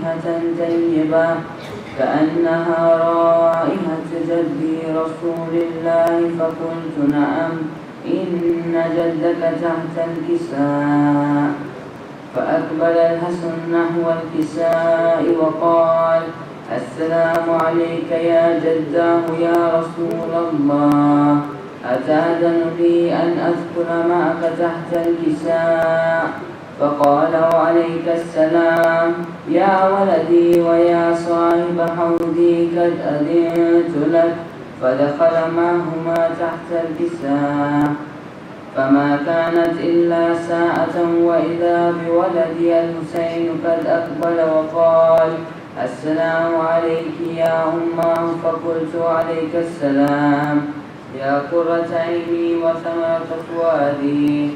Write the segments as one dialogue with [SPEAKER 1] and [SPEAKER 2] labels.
[SPEAKER 1] رائحة طيبة كأنها رائحة جدي رسول الله. فقلت نعم إن جدك تحت الكساء. فأقبل الحسن نحو الكساء وقال السلام عليك يا جداه يا رسول الله، أتأذن لي أن أدخل معك تحت الكساء؟ فقال وعليك السلام يا ولدي ويا صاحب حوضي قد أذنت لك. فدخل معهما تحت الكساء، فما كانت إلا ساعة وإذا بولدي الحسين قد أقبل وقال السلام عليك يا أماه. فقلت عليك السلام يا قرة عيني وثمرة فؤادي.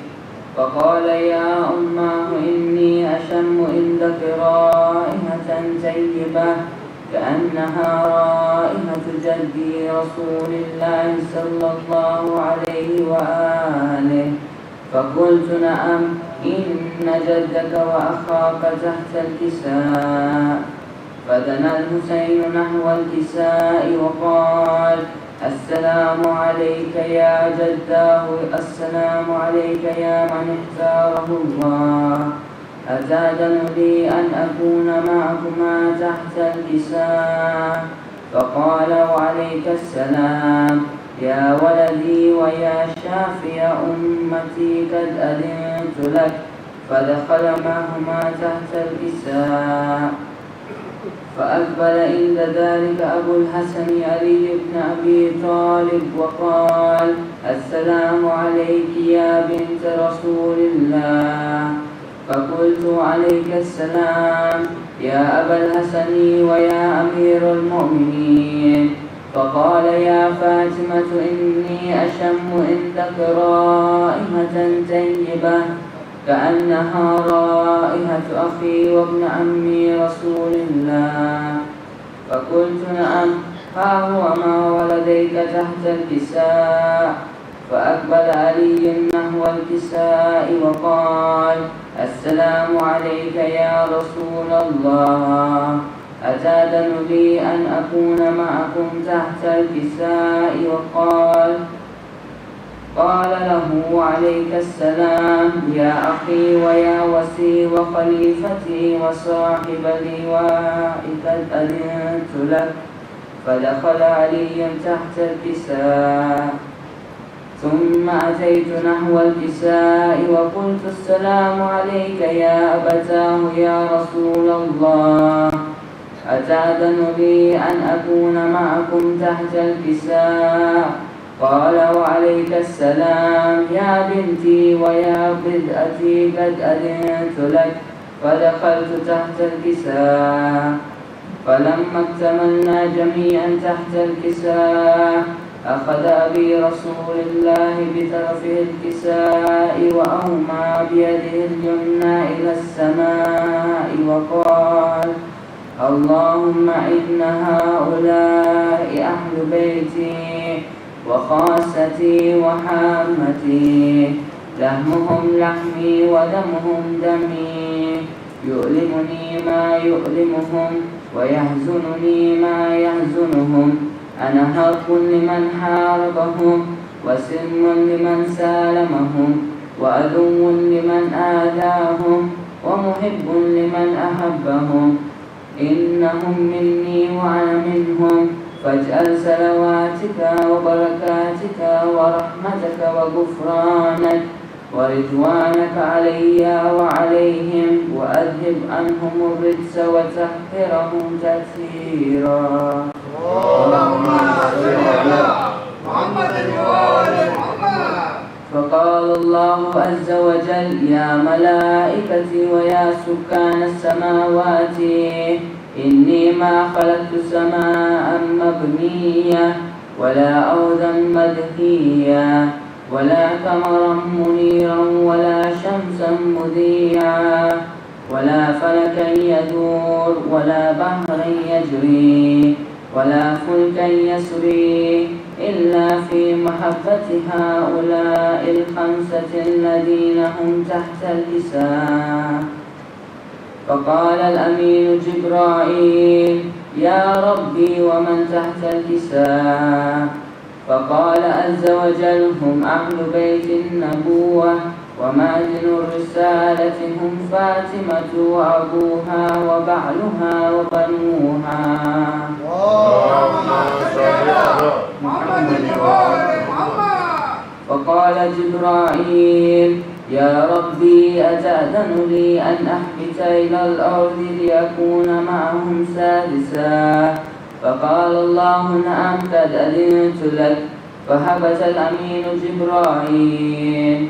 [SPEAKER 1] فقال يا أماه إني أشم عندك رائحة طيبة كأنها رائحة جدي رسول الله صلى الله عليه وآله. فقلت نعم إن جدك وأخاك تحت الكساء. فدنا الحسين نحو الكساء وقال السلام عليك يا جداه، السلام عليك يا من اختاره الله، أتأذن لي أن أكون معكما تحت الكساء؟ فقال وعليك السلام يا ولدي ويا شافي أمتي قد أذنت لك. فدخل معهما تحت الكساء. فأقبل عند ذلك أبو الحسن علي بن أبي طالب وقال السلام عليك يا بنت رسول الله. فقلت عليك السلام يا أبا الحسن ويا أمير المؤمنين. فقال يا فاطمة إني أشم عندك رائحة طيبة كأنها رائحة أخي وابن عمي رسول الله. فقلت نعم ها هو ما ولديك تحت الكساء. فأقبل علي نحو الكساء وقال السلام عليك يا رسول الله، أتأذن لي أن أكون معكم تحت الكساء؟ قال له عليك السلام يا أخي ويا وسي وخليفتي وصاحب لواء قد أذنت لك. فدخل علي تحت الكساء. ثم أتيت نحو الكساء وقلت السلام عليك يا أبتاه يا رسول الله، أتأذن لي أن أكون معكم تحت الكساء؟ قال وعليك السلام يا بنتي ويا بدأتي قد أذنت لك. فدخلت تحت الكساء. فلما اكتملنا جميعا تحت الكساء أخذ أبي رسول الله بطرفه الكساء وأومى بيده اليمنى إلى السماء وقال اللهم إن هؤلاء أهل بيتي وخاصتي وحامتي، لحمهم لحمي ودمهم دمي، يؤلمني ما يؤلمهم ويحزنني ما يحزنهم. أنا حرب لمن حاربهم وسلم لمن سالمهم وعدو لمن آذاهم ومحب لمن أحبهم. إنهم مني وأنا منهم، فاجعل صلواتك وبركاتك ورحمتك وغفرانك ورضوانك علي وعليهم، وأذهب عنهم الرجس وطهرهم تطهيرا. اللهم صل على محمد وآل محمد. فقال الله عز وجل يا ملائكتي ويا سكان السماوات إني ما خلقت سماء مبنية ولا أرضا مدحية ولا قمرا منيرا ولا شمسا مضيعا ولا فلكا يدور ولا بحرا يجري ولا فلكا يسري إلا في محبة هؤلاء الخمسة الذين هم تحت الكساء. فقال الأمين جبرائيل: يا ربي ومن تحت الكساء؟ فقال عز وجل: هم أهل بيت النبوة ومعدن الرسالة، هم فاطمة وأبوها وبعلها وبنوها. فقال جبرائيل: يا ربي أتأذن لي أن أحبت إلى الأرض ليكون معهم سادسا؟ فقال الله: نعم قد أذنت لك. فهبت الأمين جبرائيل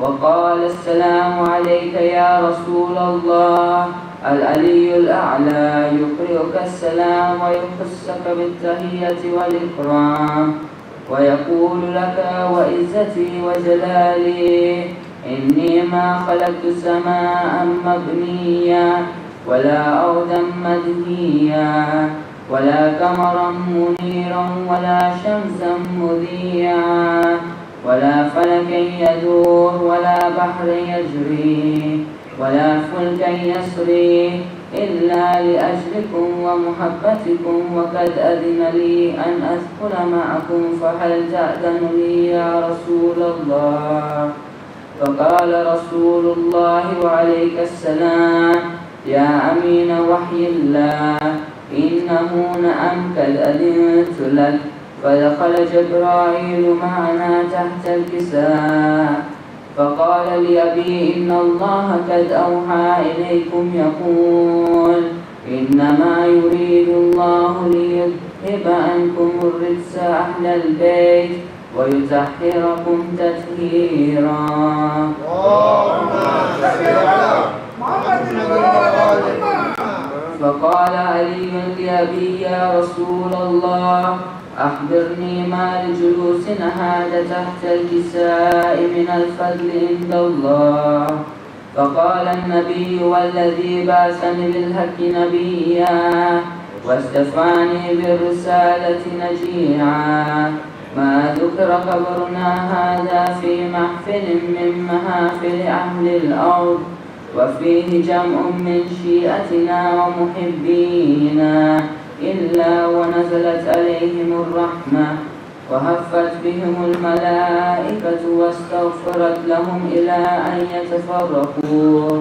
[SPEAKER 1] وقال: السلام عليك يا رسول الله. العلي الأعلى يقرئك السلام ويخصك بالتحية والإكرام ويقول لك: وعزتي وجلالي إني ما خلقت سماء مبنيا ولا أرضا مدنيا ولا قمرا منيرا ولا شمسا مذيعا ولا فلكا يدور ولا بحر يجري ولا فلكا يسري إلا لأجلكم ومحبتكم، وقد أذن لي أن أدخل معكم، فهل تأذن لي يا رسول الله؟ فقال رسول الله وعليك السلام: يا أمين وحي الله، إنه نعم قد أذنت لك. فدخل جبرائيل معنا تحت الكساء فقال لأبي: إن الله قد أوحى إليكم يقول: إنما يريد الله ليذهب عنكم الرجس أهل البيت ويطهركم تطهيرا. فقال علي لأبي: يا رسول الله، أخبرني ما لجلوسنا هذا تحت الكساء من الفضل عند الله. فقال النبي: والذي بعثني بالحق نبيا واستفاني بالرسالة نجيعا، ما ذكر قبرنا هذا في محفل من محافل أهل الأرض، وفيه جمع من شيعتنا ومحبينا، إلا ونزلت عليهم الرحمة وهفت بهم الملائكة واستغفرت لهم إلى أن يتفرقوا.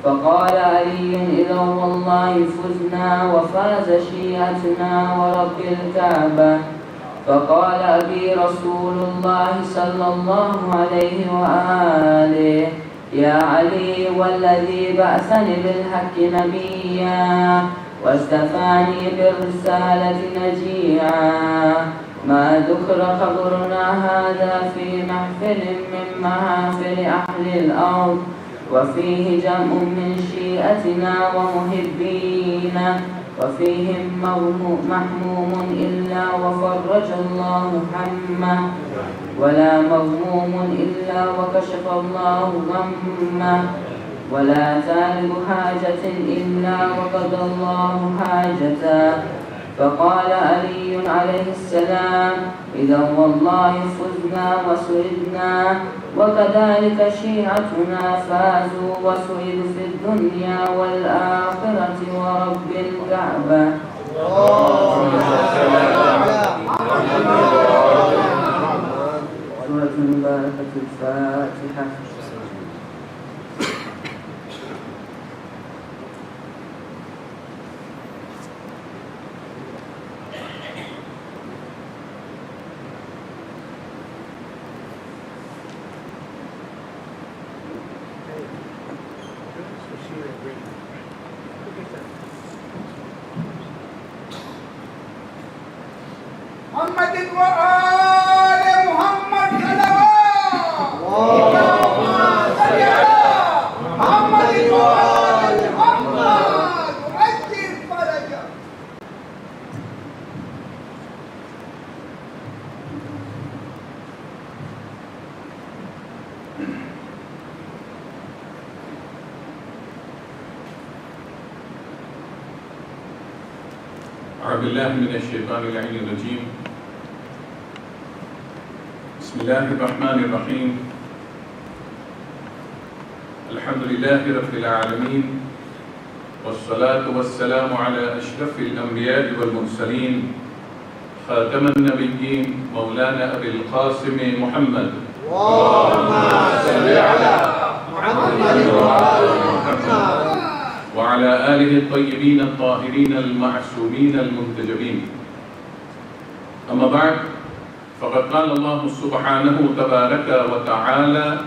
[SPEAKER 1] فقال علي: إذا والله فزنا وفاز شيعتنا ورب الكعبة. فقال أبي رسول الله صلى الله عليه وآله: يا علي، والذي بعثني بالحق نبيا واستفاني بالرسالة نجيعا، ما ذكر خبرنا هذا في محفل من محافل أهل الأرض، وفيه جمع من شيعتنا ومحبينا، وفيهم محموم إلا وفرج الله همه، ولا مغموم إلا وكشف الله غمه، ولا طالب حاجة إلا وقضى الله حاجته. فقال علي عليه السلام: إذا والله فزنا وسعدنا، وكذلك شيعتنا فازوا وسعدوا في الدنيا والآخرة ورب الكعبة. سورة مباركة الفاتحة.
[SPEAKER 2] محمد وآل محمد صلوات. اللهم صل على محمد وآل محمد وعجل فرجه.
[SPEAKER 3] أعوذ بالله من الشيطان اللعين الرجيم. بسم الله الرحمن الرحيم. الحمد لله رب العالمين، والصلاة والسلام على أشرف الأنبياء والمرسلين خاتم النبيين مولانا أبي القاسم محمد
[SPEAKER 2] اللهم صل على محمد
[SPEAKER 3] وعلى آله الطيبين الطاهرين المعصومين المنتجبين. أما بعد، فقد قال الله سبحانه تبارك وتعالى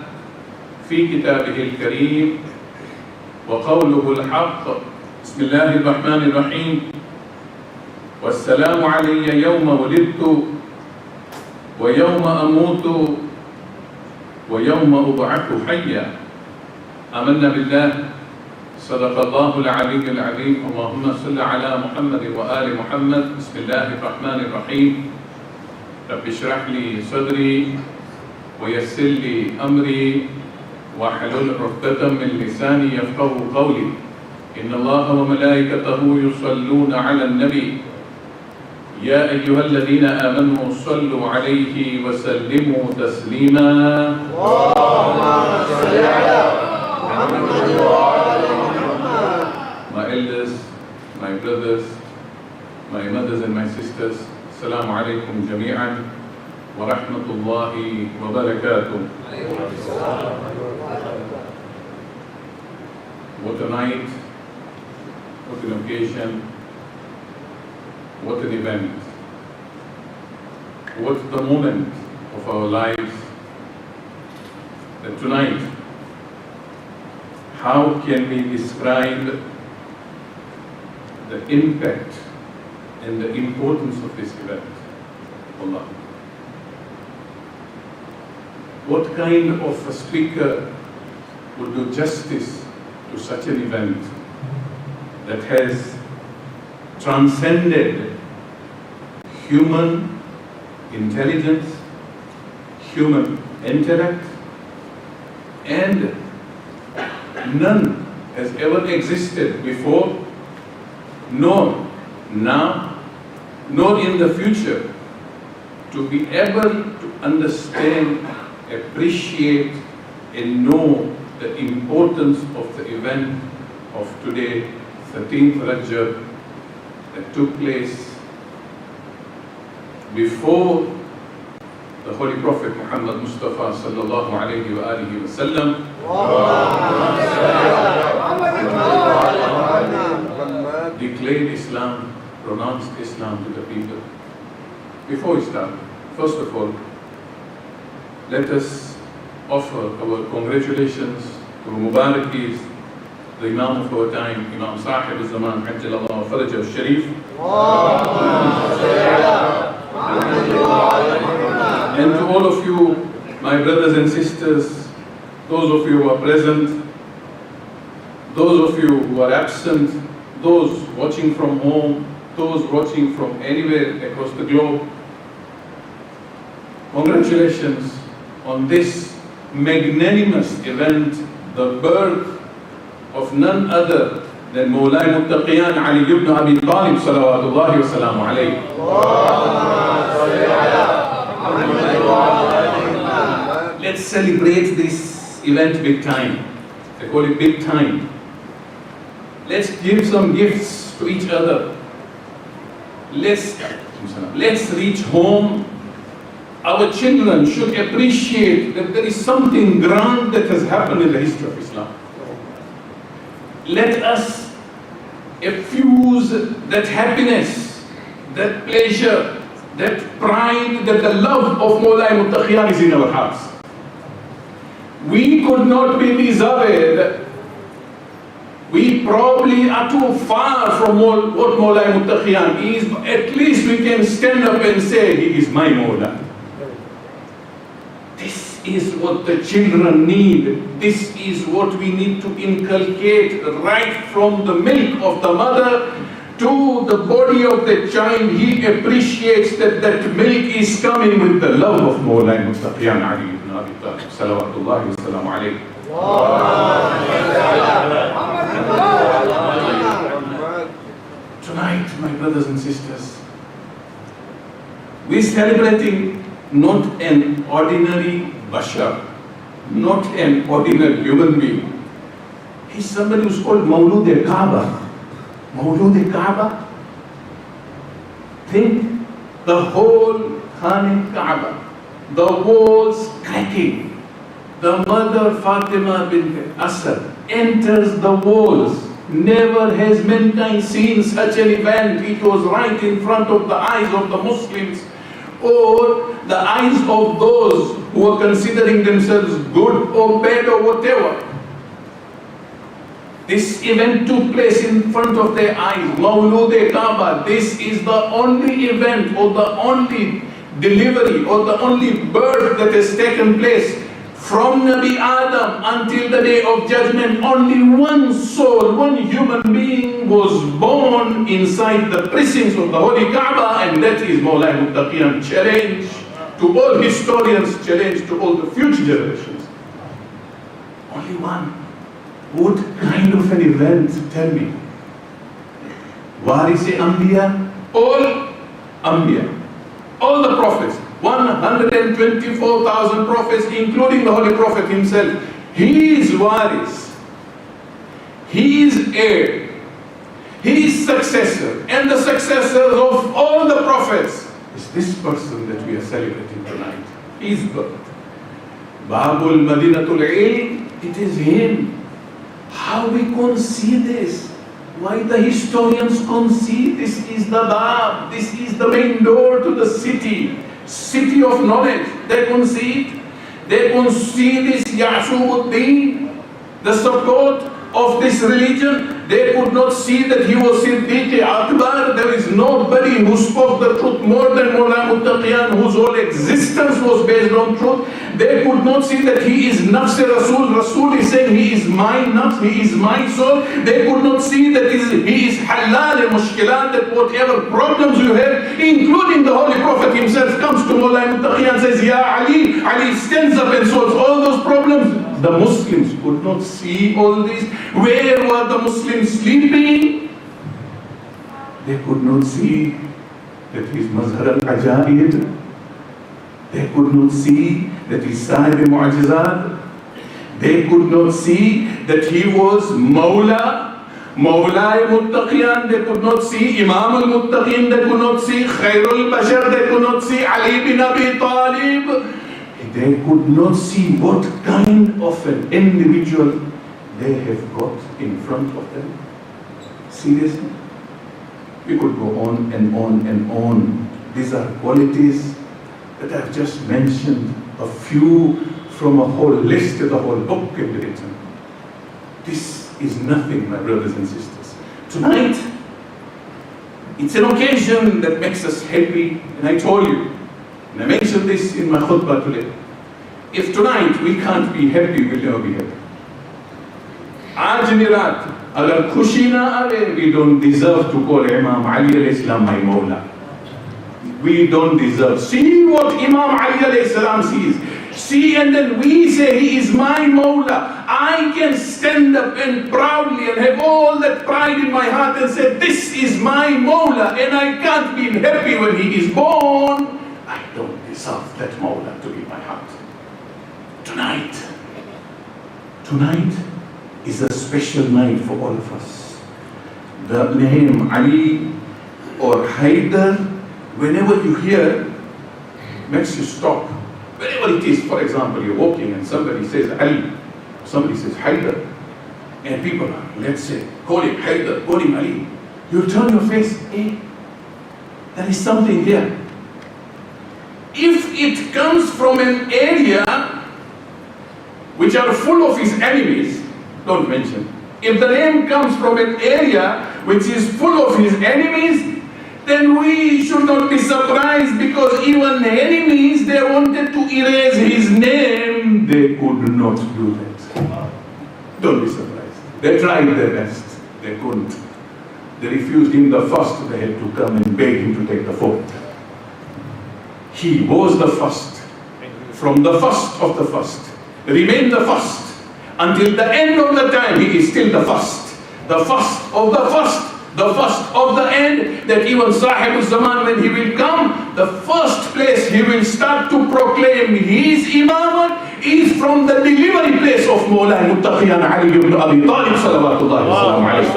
[SPEAKER 3] في كتابه الكريم وقوله الحق: بسم الله الرحمن الرحيم: والسلام علي يوم ولدت ويوم أموت ويوم أبعث حيا. آمنا بالله، صدق الله العلي العظيم. اللهم صل على محمد وآل محمد. بسم الله الرحمن الرحيم. رب اشرح لي صدري ويسر لي أمري واحلل عقدة من لساني يفقهوا قولي. إن الله وملائكته يصلون على النبي يا أيها الذين آمنوا صلوا عليه وسلموا تسليما.
[SPEAKER 2] اللهم صل على محمد وآل محمد.
[SPEAKER 3] My elders, my brothers, my mothers and my sisters, Assalamu alaikum jami'an wa rahmatullahi wa barakatuh. What a night, what an occasion, what an event, what the moment of our lives that tonight, how can we describe the impact and the importance of this event? Allah. What kind of a speaker would do justice to such an event that has transcended human intelligence, human intellect, and none has ever existed before, nor now, nor in the future, to be able to understand, appreciate, and know the importance of the event of today, 13th Rajab, that took place before the Holy Prophet Muhammad Mustafa sallallahu alayhi wa alihi wa sallam declared Islam, pronounced Islam to the people. Before we start, first of all, let us offer our congratulations to Mubarakis, the Imam of our time, Imam Sahib al-Zaman, Ajjalallahu Farajahu al-Sharif. And to all of you, my brothers and sisters, those of you who are present, those of you who are absent, those watching from home, those watching from anywhere across the globe, congratulations on this magnanimous event, the birth of none other than Mawlai Muttaqiyan Ali ibn Abi Talib salawatullahi wa salamu alayhi. Let's celebrate this event big time. They call it big time. Let's give some gifts to each other. Let's reach home. Our children should appreciate that there is something grand that has happened in the history of Islam. Let us effuse that happiness, that pleasure, that pride, that the love of Mawlai Muttaqiyan is in our hearts. We could not be deserved. We probably are too far from what Mawlai Muttaqiyan is, but at least we can stand up and say, he is my Mawla. This is what the children need. This is what we need to inculcate right from the milk of the mother to the body of the child. He appreciates that that milk is coming with the love of Mawlai Muttaqiyan Ali ibn Abi Talib. Salawatullahi wa salamu alayhi. Tonight, my brothers and sisters, we're celebrating not an ordinary bashar, not an ordinary human being. He's somebody who's called Mawlood-e-Kabaa. Mawlood-e-Kabaa. Think the whole Kaaba, the walls cracking. The mother Fatima bint Asad enters the walls. Never has mankind seen such an event. It was right in front of the eyes of the Muslims, or the eyes of those who were considering themselves good or bad or whatever. This event took place in front of their eyes. Mawlood-e-Kabaa. This is the only event or the only delivery or the only birth that has taken place from Nabi Adam until the day of judgment. Only one soul, one human being was born inside the precincts of the Holy Kaaba, and that is Mawla Muttaqiyan. Challenge to all historians, challenge to all the future generations. Only one. What kind of an event? Tell me. Warisi-Anbiya, all Anbiya, all the prophets, 124,000 prophets, including the Holy Prophet himself. He is Waris, he is heir, he is successor, and the successors of all the prophets is this person that we are celebrating tonight. His birth. Babul Madinatul Ilm, it is him. How we concede this? Why the historians concede this is the Bab, this is the main door to the city of knowledge. They concede this Ya'shubuddin, the support of this religion. They could not see that he was Siddiq Akbar. There is nobody who spoke the truth more than Mawla Muttaqiyan, whose whole existence was based on truth. They could not see that he is Nafs Rasul. Rasul is saying he is my nafs, he is my soul. They could not see that he is halal and mushkilat, that whatever problems you have, including the Holy Prophet himself, comes to Mawla Muttaqiyan and says, Ya Ali. Ali stands up and solves all those problems. The Muslims could not see all this. Where were the Muslims sleeping? They could not see that his Mazhar al-Ajaib. They could not see that he Sahib al-Mu'ajizat. They could not see that he was Mawla al-Muttaqiyan. They could not see Imam al-Muttaqin. They could not see Khair al-Bashar. They could not see Ali ibn Abi Talib. They could not see what kind of an individual they have got in front of them. Seriously? We could go on and on and on. These are qualities that I've just mentioned, a few from a whole list that the whole book can be written. This is nothing, my brothers and sisters. Tonight, it's an occasion that makes us happy, and I told you, and I mentioned this in my khutbah today. If tonight we can't be happy, we'll never be happy. Aaj Raat, agar khushi na aave, we don't deserve to call Imam Ali alayhi salam my Mawla. We don't deserve. See what Imam Ali alayhi salam sees. See, and then we say he is my Mawla. I can stand up and proudly and have all that pride in my heart and say, this is my Mawla, and I can't be happy when he is born. I don't deserve that Mawla to be my heart. Tonight is a special night for all of us. The name Ali or Haidar, whenever you hear, makes you stop. Wherever it is, for example, you're walking and somebody says Ali, somebody says Haidar, and people are, let's say, call him Haidar, call him Ali. You turn your face, there is something here. If it comes from an area which are full of his enemies, don't mention. If the name comes from an area which is full of his enemies, then we should not be surprised, because even enemies, they wanted to erase his name. They could not do that. Don't be surprised. They tried their best. They couldn't. They refused him the first. They had to come and beg him to take the fourth. He was the first. From the first of the first. Remain the first. Until the end of the time, he is still the first. The first of the first. The first of the end, that even Sahib al-Zaman, when he will come, the first place he will start to proclaim his imamat is from the delivery place of Mawla Muttaqiyan Ali ibn Abi Talib salawatullahi wa salamu alayhi.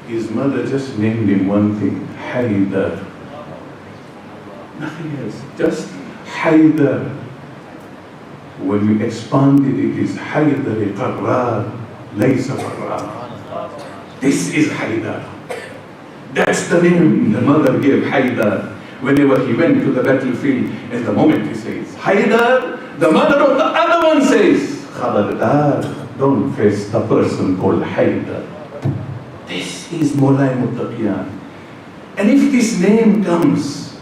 [SPEAKER 3] His mother just named him one thing, Haydar. Nothing else, just Haydar. When we expanded it is Haydar Qarrar, Laysa Qarrar. This is Haydar. That's the name the mother gave Haydar. Whenever he went to the battlefield, at the moment he says, Haydar, the mother of the other one says, Khabardar, don't face the person called Haydar. This is Mawla Muttaqiyan. And if this name comes,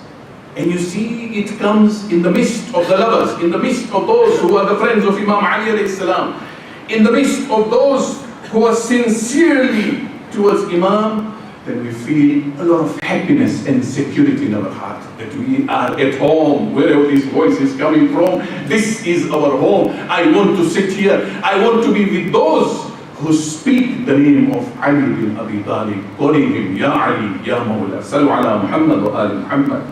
[SPEAKER 3] and you see it comes in the midst of the lovers, in the midst of those who are the friends of Imam Ali alayhi salam, in the midst of those who are sincerely towards Imam, then we feel a lot of happiness and security in our heart, that we are at home, wherever this voice is coming from. This is our home. I want to sit here. I want to be with those who speak the name of Ali bin Abi Talib, calling him Ya Ali, Ya Mawla. Sallu ala Muhammad wa ali Muhammad.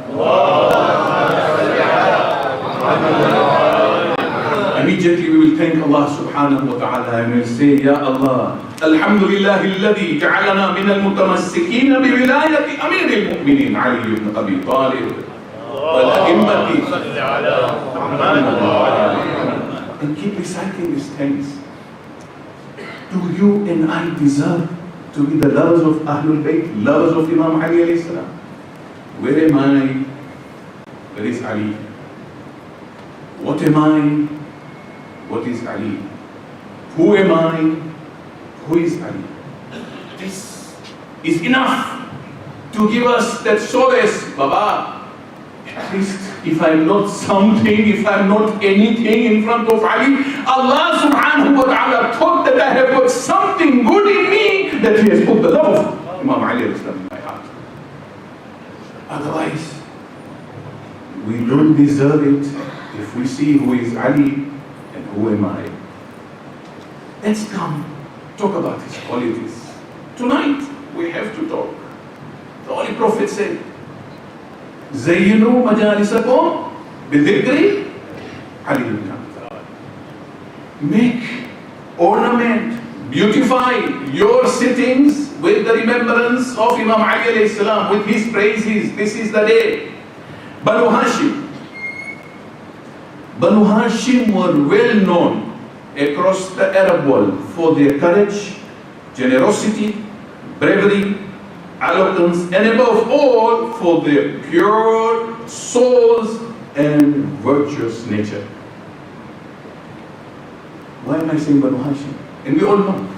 [SPEAKER 3] Immediately we will thank Allah subhanahu wa ta'ala and we'll say, Ya Allah, Alhamdulillah alladhi ja'alana min al-mutamassikeen bi wilayati Amir al-Mu'minin Ali ibn Abi Talib wal a'immati. And keep reciting these things. Do you and I deserve to be the lovers of Ahlul Bayt, lovers of Imam Ali alayhi salam? Where am I? Where is Ali? What am I? What is Ali? Who am I? Who is Ali? This is enough to give us that solace, Baba. At least if I'm not something, if I'm not anything in front of Ali, Allah subhanahu wa ta'ala thought that I have got something good in me, that He has put the love of Imam Ali in my heart. Otherwise, we don't deserve it if we see who is Ali and who am I. Let's come talk about his qualities. Tonight we have to talk. The Holy Prophet said, Zayyinu majalisakum bidhikri Ali ibn Abi Talib. Make, ornament, beautify your sittings with the remembrance of Imam Ali alayhi salam, with his praises. This is the day. Banu Hashim. Banu Hashim were well known across the Arab world for their courage, generosity, bravery, eloquence, and above all for their pure souls and virtuous nature. Why am I saying Banu Hashim? And we all know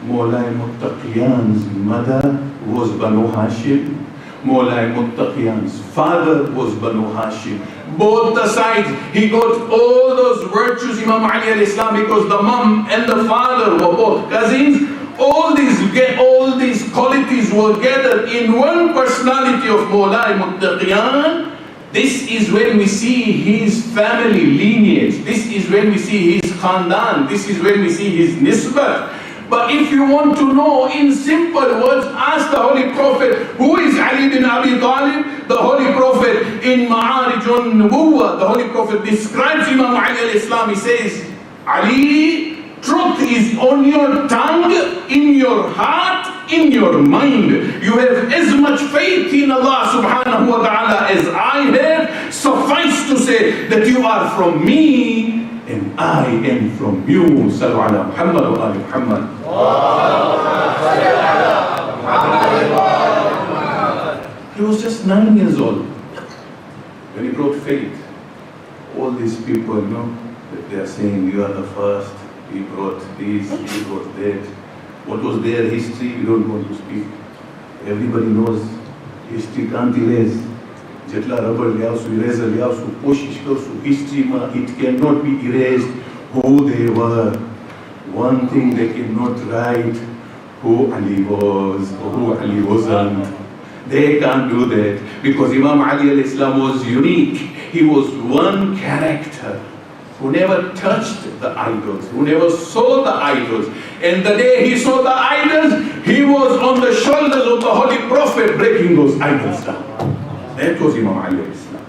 [SPEAKER 3] Mawla Muttaqiyan's mother was Banu Hashim. Mawla Muttaqiyan's father was Banu Hashim. Both the sides, he got all those virtues, Imam Ali alayhi salam, because the mom and the father were both cousins. All these qualities were gathered in one personality of Mawla Muttaqiyan. This is when we see his family lineage. This is when we see his khandan. This is when we see his nisbah. But if you want to know in simple words, ask the Holy Prophet, who is Ali bin Abi Talib? The Holy Prophet in Ma'arijun Nubuwwah, the Holy Prophet describes Imam Ali al-Islam. He says, Ali, truth is on your tongue, in your heart, in your mind. You have as much faith in Allah subhanahu wa ta'ala as I have. Suffice to say that you are from me and I am from you. Sallu ala Muhammad wa ali Muhammad. He was just 9 years old when he brought faith. All these people, you know, that they are saying, you are the first, he brought this, he brought that. What was their history, we don't want to speak. Everybody knows history can't erase. Jetla rubber liyasu, eraser liyasu, koshish karsu, history ma, it cannot be erased who they were. One thing they cannot write, who Ali was or who Ali wasn't. They can't do that because Imam Ali al-Islam was unique. He was one character who never touched the idols, who never saw the idols. And the day he saw the idols, he was on the shoulders of the Holy Prophet breaking those idols down. That was Imam Ali alayhi salam.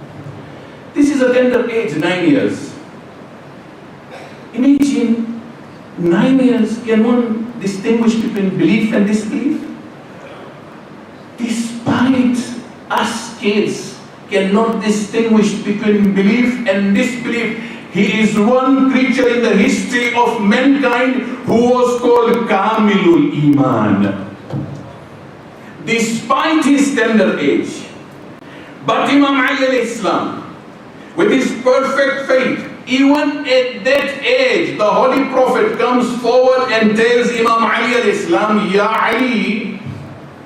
[SPEAKER 3] This is a tender age, 9 years. Imagine, 9 years, can one distinguish between belief and disbelief? Despite us kids cannot distinguish between belief and disbelief, he is one creature in the history of mankind who was called Kamilul Iman. Despite his tender age. But Imam Ali alayhi salam, with his perfect faith, even at that age, the Holy Prophet comes forward and tells Imam Ali alayhi salam, Ya Ali,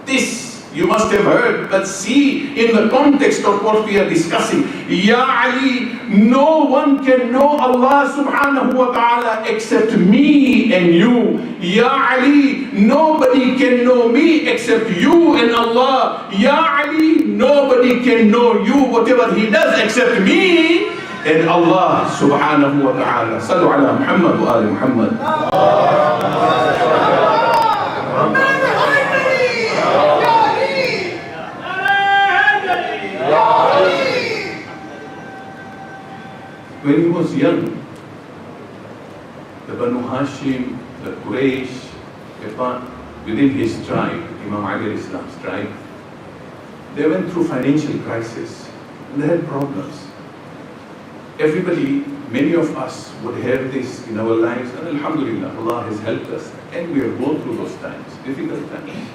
[SPEAKER 3] this you must have heard, but see in the context of what we are discussing. Ya Ali, no one can know Allah subhanahu wa ta'ala except me and you. Ya Ali, nobody can know me except you and Allah. Ya Ali, nobody can know you, whatever he does, except me and Allah subhanahu wa ta'ala. Sallu ala Muhammad wa ali Muhammad. When he was young, the Banu Hashim, the Quraysh, within his tribe, Imam Ali alayhi salam's tribe, they went through financial crisis and they had problems. Everybody, many of us would have this in our lives, and alhamdulillah, Allah has helped us, and we have gone through those times, difficult times.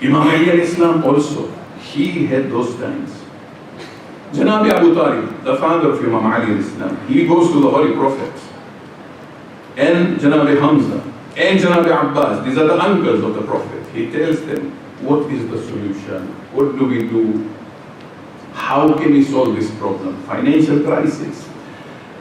[SPEAKER 3] Imam Ali alayhi salam also, he had those times. Ibn Abi Talib, the father of Imam Ali alayhi salam, he goes to the Holy Prophet, and Janabi Hamza, and Janabi Abbas, these are the uncles of the Prophet. He tells them, what is the solution? What do we do? How can we solve this problem? Financial crisis.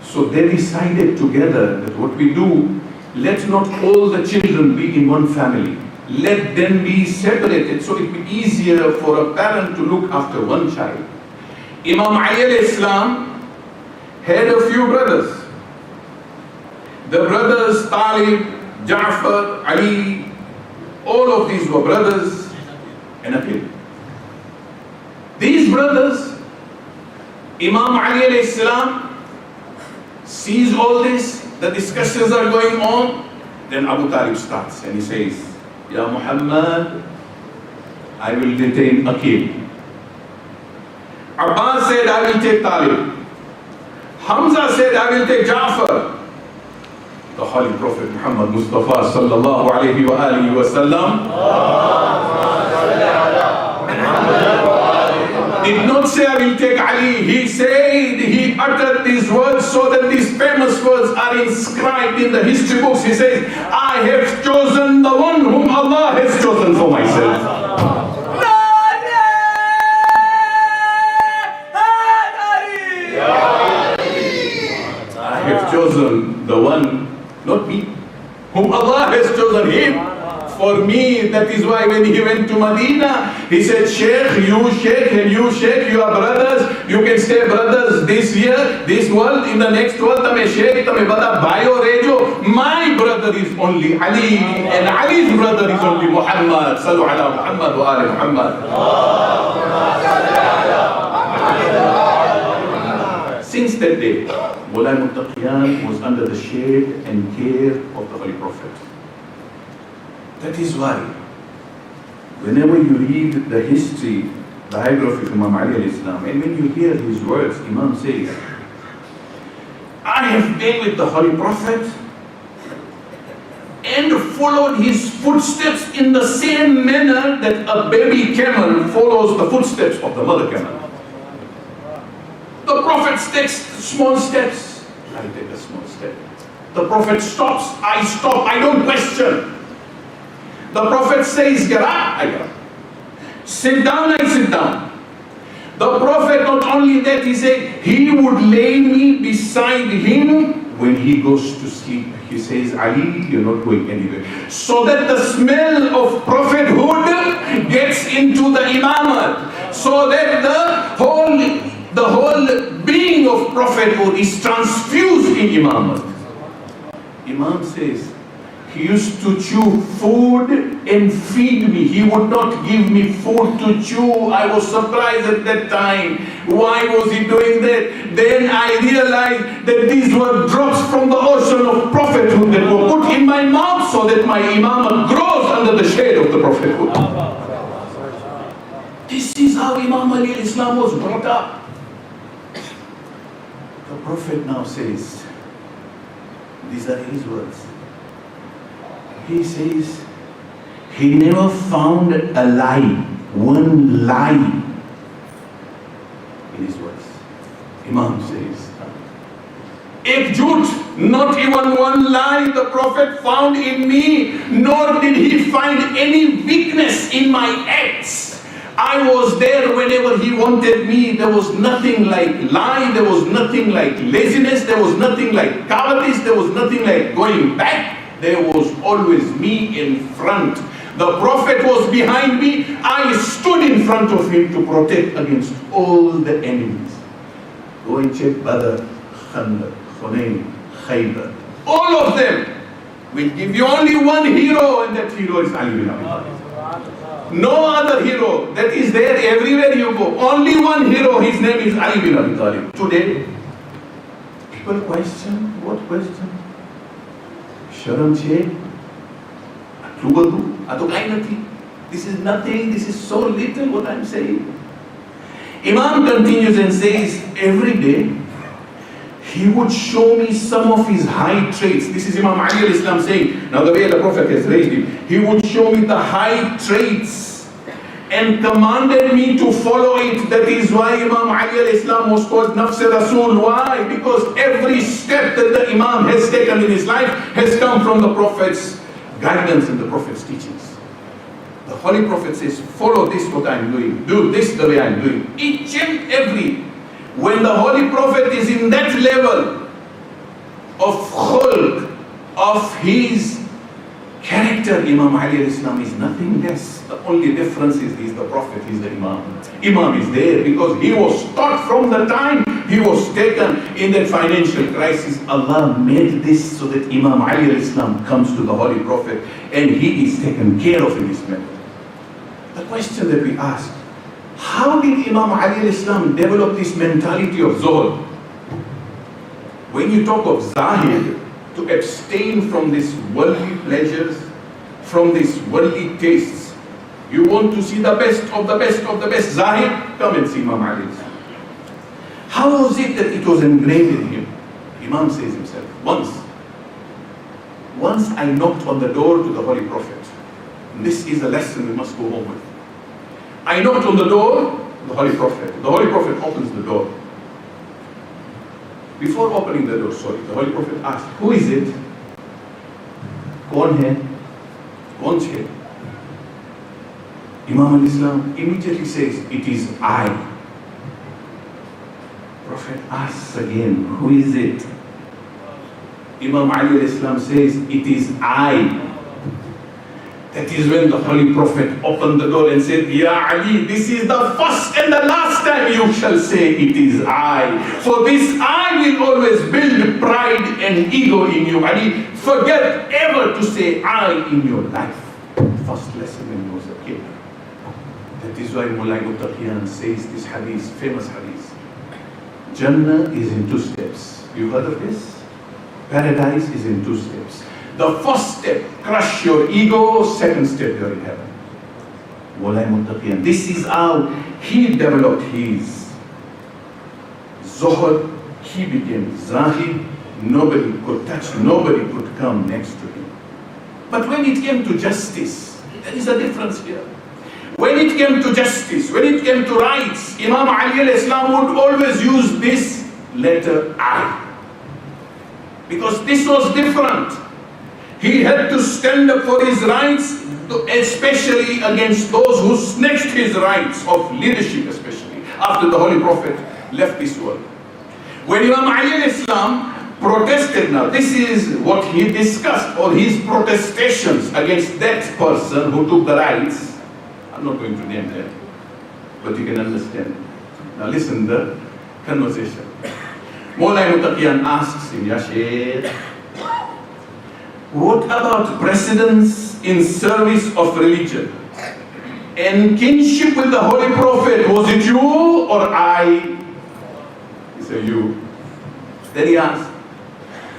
[SPEAKER 3] So they decided together that what we do, let not all the children be in one family. Let them be separated so it will be easier for a parent to look after one child. Imam Ali alayhi salam had a few brothers. The brothers Talib, Ja'far, Ali, all of these were brothers and a kid. These brothers, Imam Ali alayhi salam sees all this, the discussions are going on, then Abu Talib starts and he says, Ya Muhammad, I will detain Aqil. Abbas said, I will take Talib. Hamza said, I will take Ja'far. The Holy Prophet Muhammad Mustafa sallallahu alayhi wa alihi wa sallam did not say, I will take Ali. He said, he uttered these words so that these famous words are inscribed in the history books. He says, I have chosen the one whom Allah has chosen for myself. Chosen the one, not me, whom Allah has chosen him for me. That is why when he went to Medina, he said, Sheikh, you Sheikh, and you Sheikh, you are brothers. You can stay brothers this year, this world, in the next world. Tame Sheikh, tame bada bhayo rejo. My brother is only Ali, and Ali's brother is only Muhammad. Sallu ala Muhammad wa ali Muhammad. Since that day, Mulay Muttaqiyan was under the shade and care of the Holy Prophet. That is why, whenever you read the history, biography of Imam Ali alayhi salam, and when you hear his words, Imam says, I have been with the Holy Prophet and followed his footsteps in the same manner that a baby camel follows the footsteps of the mother camel. The Prophet takes small steps, I take a small step. The Prophet stops, I stop, I don't question. The Prophet says, get up, I get up. Sit down, I sit down. The Prophet, not only that, he said, he would lay me beside him when he goes to sleep. He says, Ali, you're not going anywhere. So that the smell of prophethood gets into the imamat. So that the whole being of prophethood is transfused in Imam. Imam says, He used to chew food and feed me. He would not give me food to chew. I was surprised at that time. Why was he doing that? Then I realized that these were drops from the ocean of prophethood that were put in my mouth so that my imam grows under the shade of the prophethood. This is how Imam Ali al-Islam was brought up. The Prophet now says, these are his words. He says, he never found a lie, one lie in his words. Imam says, ek jhoot, not even one lie the Prophet found in me, nor did he find any weakness in my acts. I was there whenever he wanted me. There was nothing like lie, there was nothing like laziness, there was nothing like cowardice, there was nothing like going back. There was always me in front. The Prophet was behind me. I stood in front of him to protect against all the enemies. Go and check Badr, Khandaq, Hunayn, Khaybar. All of them will give you only one hero, and that hero is Ali bin Abi Talib. No other hero that is there everywhere you go. Only one hero, his name is Ali bin Abi Talib. Today, people question, what question? Sharam che, this is nothing, this is so little what I'm saying. Imam continues and says, every day, he would show me some of his high traits. This is Imam Ali al-Islam saying, now the way the Prophet has raised him, he would show me the high traits and commanded me to follow it. That is why Imam Ali al-Islam was called Nafs Rasul. Why? Because every step that the Imam has taken in his life has come from the Prophet's guidance and the Prophet's teachings. The Holy Prophet says, follow this what I'm doing, do this the way I'm doing. Each and every. When the Holy Prophet is in that level of khulq, of his character, Imam Ali al-Islam is nothing less. The only difference is he's the Prophet, he's the Imam. Imam is there because he was taught from the time he was taken in that financial crisis. Allah made this so that Imam Ali al-Islam comes to the Holy Prophet and he is taken care of in this matter. The question that we ask, how did Imam Ali al-Islam develop this mentality of Zuhud? When you talk of Zahid, to abstain from these worldly pleasures, from these worldly tastes, you want to see the best of the best of the best Zahid? Come and see Imam Ali al-Islam. How was it that it was engraved in him? Imam says himself, once I knocked on the door to the Holy Prophet. This is a lesson we must go home with. I knocked on the door, the Holy Prophet. The Holy Prophet opens the door. Before opening the door, the Holy Prophet asked, who is it? Kaun hai? Kaun che? Imam al-Islam immediately says, it is I. Prophet asks again, who is it? Imam Ali al-Islam says, it is I. That is when the Holy Prophet opened the door and said, Ya Ali, this is the first and the last time you shall say it is I. For this I will always build pride and ego in you. Ali, forget ever to say I in your life. First lesson when he was a kid. That is why Mullah Ibn says this hadith, famous hadith. Jannah is in 2 steps. You heard of this? Paradise is in 2 steps. The first step, crush your ego. Second step, you're in heaven. Mullah Muttaqiyan. This is how he developed his zuhud. He became zahid. Nobody could touch, nobody could come next to him. But when it came to justice, there is a difference here. When it came to justice, when it came to rights, Imam Ali al-Islam would always use this letter I. Because this was different. He had to stand up for his rights, especially against those who snatched his rights of leadership, especially after the Holy Prophet left this world. When Imam Ali al-Islam protested, now this is what he discussed, or his protestations against that person who took the rights. I'm not going to name them, but you can understand. Now listen the conversation. Mullah Ibn Abi Talib asks him, Ya Shaykh, What about precedence in service of religion? And kinship with the Holy Prophet, was it you or I? He said, you. Then he asked,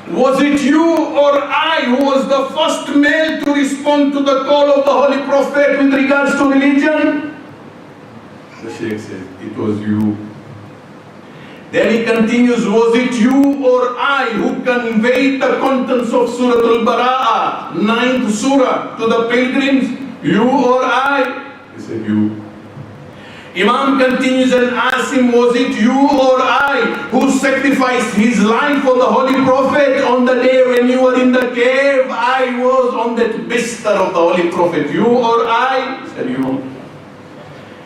[SPEAKER 3] was it you or I who was the first male to respond to the call of the Holy Prophet with regards to religion? The Shaykh said, it was you. Then he continues, was it you or I who conveyed the contents of Surah Al-Bara'ah, 9th Surah, to the pilgrims? You or I? He said, you. Imam continues and asks him, was it you or I who sacrificed his life for the Holy Prophet on the day when you were in the cave? I was on that bistar of the Holy Prophet. You or I? He said, you.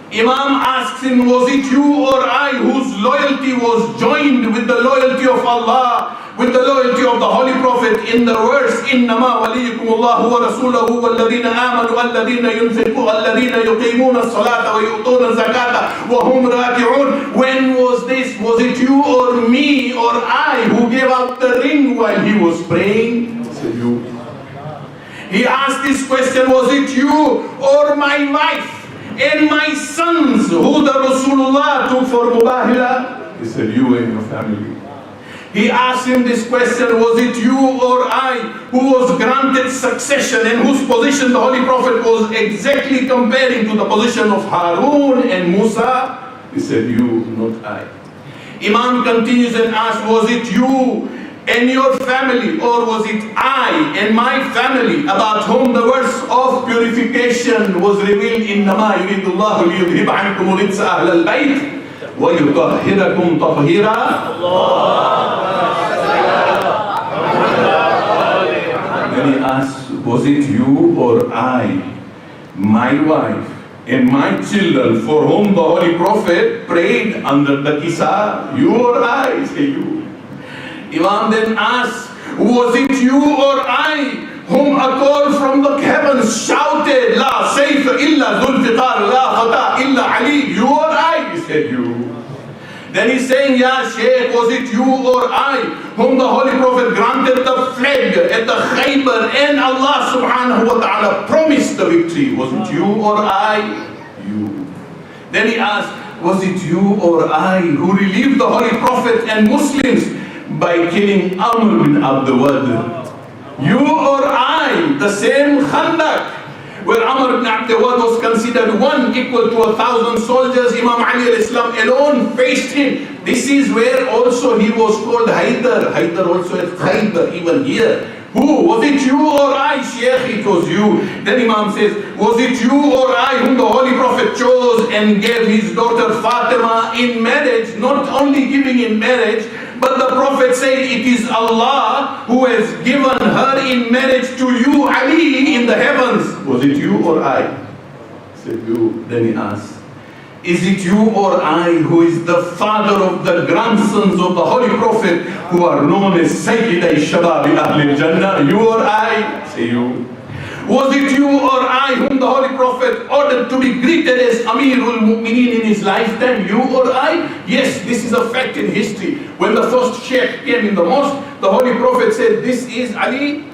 [SPEAKER 3] Imam asks him, was it you or I whose loyalty was joined with the loyalty of Allah, with the loyalty of the Holy Prophet in the verse, إِنَّمَا وَلِيُّكُمُ اللَّهُ وَرَسُولَهُ وَالَّذِينَ آمَنُوا الَّذِينَ يُنْفِقُونَ الَّذِينَ يُقِيمُونَ الصَّلَاةَ وَيُؤْتُونَ الزَّكَاةَ وَهُمْ رَاكِعُونَ. When was this? Was it you or me or I who gave out the ring while he was praying? He said, you. He asked this question, was it you or my wife and my sons who the Rasulullah took for Mubahila? He said, you and your family. He asked him this question, was it you or I who was granted succession and whose position the Holy Prophet was exactly comparing to the position of Harun and Musa? He said, you, not I. Imam continues and asks, was it you and your family, or was it I and my family about whom the verse of purification was revealed? إِنَّمَا يُرِيدُ اللَّهُ لِيُذْهِبَ عَنْكُمُ الرِّجْسَ أَهْلَ الْبَيْتِ وَيُطَهِّرَكُمْ تَطْهِيرًا. Then he asked, was it you or I, my wife and my children for whom the Holy Prophet prayed under the Kisa? You or I? Say you. Imam then asked, was it you or I whom a call from the heavens shouted, La sayfa illa Zulfiqar, la fata illa Ali? You or I? He said, you. Then he's saying, Ya Shaykh, was it you or I whom the Holy Prophet granted the flag at the Khaybar and Allah subhanahu wa ta'ala promised the victory? Was it you or I? You. Then he asked, was it you or I who relieved the Holy Prophet and Muslims by killing Amr bin Abdul? You or I, the same Khandak, where Amr ibn Abdul was considered one equal to 1,000 soldiers, Imam Ali al-Islam alone faced him. This is where also he was called Haidar. Haidar also at Khaybar, even here. Who? Was it you or I? Shaykh, it was you. Then Imam says, was it you or I whom the Holy Prophet chose and gave his daughter Fatima in marriage? Not only giving in marriage, but the Prophet said it is Allah who has given her in marriage to you, Ali, in the heavens. Was it you or I? Said you. Then he asked, is it you or I who is the father of the grandsons of the Holy Prophet who are known as Sayyiday Shababi Ahli Jannah? You or I? Say you. Was it you or I whom the Holy Prophet ordered to be greeted as Amirul Mu'mineen in his lifetime? You or I? Yes, this is a fact in history. When the first Sheikh came in the mosque, the Holy Prophet said, this is Ali.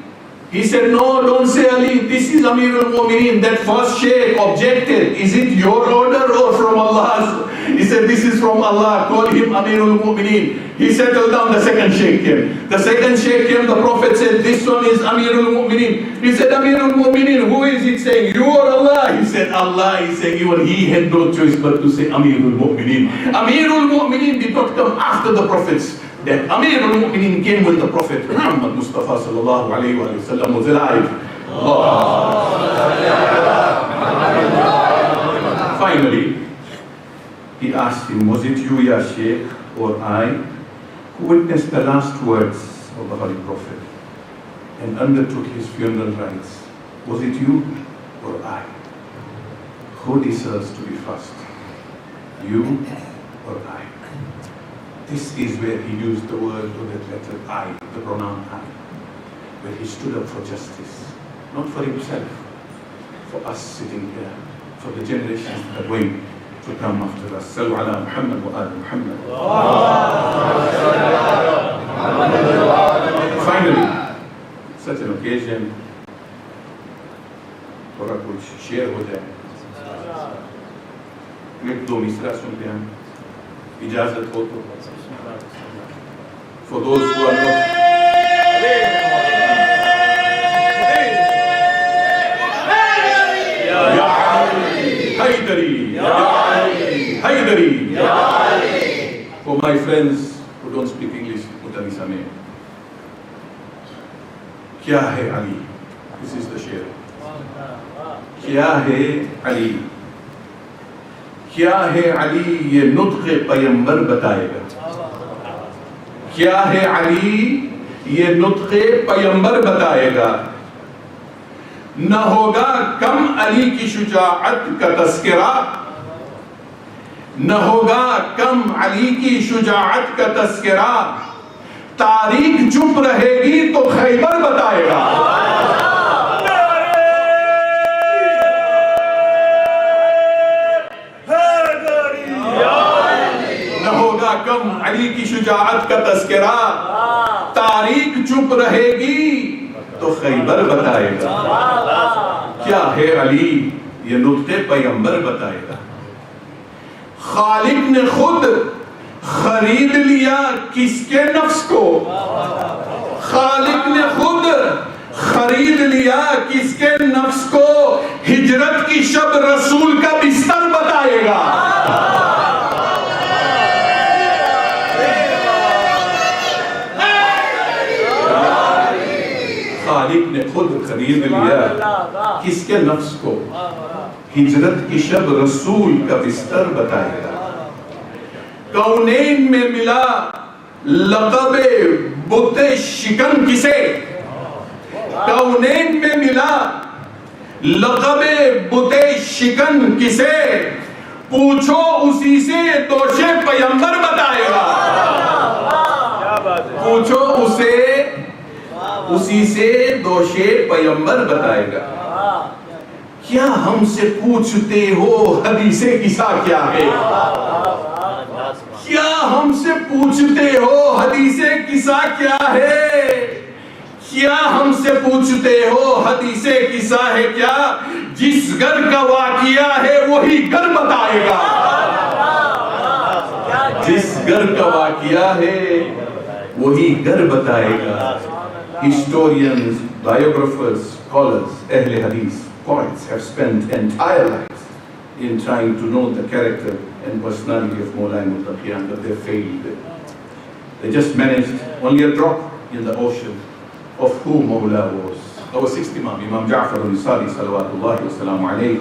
[SPEAKER 3] He said, no, don't say Ali, this is Amirul Mu'mineen. That first Sheikh objected, is it your order or from Allah's? He said, this is from Allah, call him Amirul Mu'mineen. He settled down, the second Sheikh came. The second Sheikh came, the Prophet said, this one is Amirul Mu'mineen. He said, Amirul Mu'mineen, who is it saying, you or Allah? He said, Allah. He said, even he had no choice but to say Amirul Mu'mineen. Amirul Mu'mineen did not come after the Prophets. That Amirul Mu'mineen came when the Prophet Muhammad Mustafa sallallahu alayhi wa sallam was alive. Finally, he asked him, was it you, Ya Shaykh, or I, who witnessed the last words of the Holy Prophet and undertook his funeral rites? Was it you or I? Who deserves to be first? You or I? This is where he used the word or the letter I, the pronoun I, where he stood up for justice, not for himself, for us sitting here, for the generations that are going to come after us. Sallu ala Muhammad wa ala Muhammad. Finally, such an occasion, تھوڑا کچھ share ہو جائے. ایک دو مصرع سنتے ہیں اجازت ہو تو. For those who are not Haydari. For my friends who don't speak English, Mutali Sameh. Kya hai Ali? This is the share. Kya hai Ali? Kya hai Ali? Ye nutq paymbar batayega. Kya hai Ali? Ye nutq paymbar batayega. نہ ہوگا کم علی کی شجاعت کا تذکرہ، نہ ہوگا کم علی کی شجاعت کا تذکرہ، تاریخ چپ رہے گی تو خیبر بتائے گا. نہ ہوگا کم علی کی شجاعت کا تذکرہ، تاریخ چپ رہے گی تو خیبر بتائے گا. کیا ہے علی؟ یہ نطق پیغمبر بتائے گا. خالق نے خود خرید لیا کس کے نفس کو؟ خالق نے خود خرید لیا کس کے نفس کو؟ ہجرت کی شب رسول کا بستر بتائے گا. خالق نے خود خرید لیا کس کے نفس کو؟ ہجرت کی شب رسول کا بستر بتائے گا. کونین میں ملا لقب بت شکن کسے؟ کونین میں ملا لقب بت شکن کسے؟ پوچھو اسی سے دوش پیغمبر بتائے گا. پوچھو اسی سے دوش پیغمبر بتائے گا. کیا ہم سے پوچھتے ہو حدیث قصہ کیا ہے؟ کیا ہم سے پوچھتے ہو حدیث قصہ کیا ہے؟ کیا ہم سے پوچھتے ہو حدیث قصہ ہے کیا؟ جس گھر کا واقعہ ہے وہی گھر بتائے گا. جس گھر کا واقعہ ہے وہی گھر بتائے گا. Historians, biographers, scholars, Ahl Hadith, poets have spent entire lives in trying to know the character and personality of Mawla Muttaqiyan, but they failed. They just managed only a drop in the ocean of who Mawla was. Our sixth Imam, Imam Ja'far al-Sadi, salawatullahi wa salamu alayhi.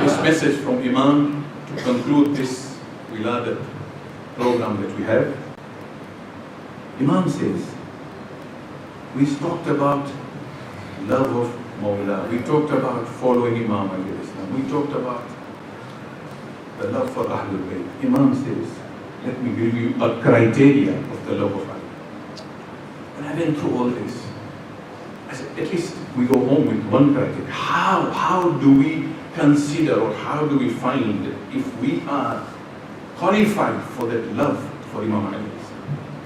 [SPEAKER 3] This message from Imam to conclude this Wiladat program that we have. Imam says, we talked about love of Mawla, we talked about following Imam alayhi salam, we talked about the love for Ahlul Bayt. Imam says, let me give you a criteria of the love of Ali. When I went through all this, I said, at least we go home with one criteria. How do we consider, or how do we find if we are qualified for that love for Imam Ali?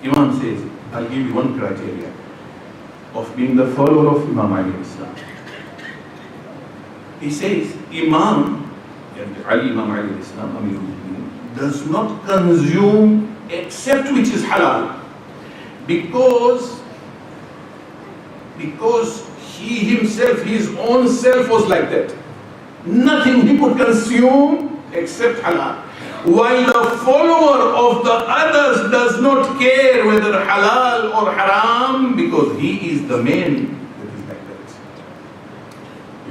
[SPEAKER 3] Imam says, I'll give you one criteria of being the follower of Imam Ali. He says, Imam Ali does not consume except which is halal, because he himself, his own self was like that. Nothing he could consume except halal. While the follower of the others does not care whether halal or haram, because he is the man that is like that.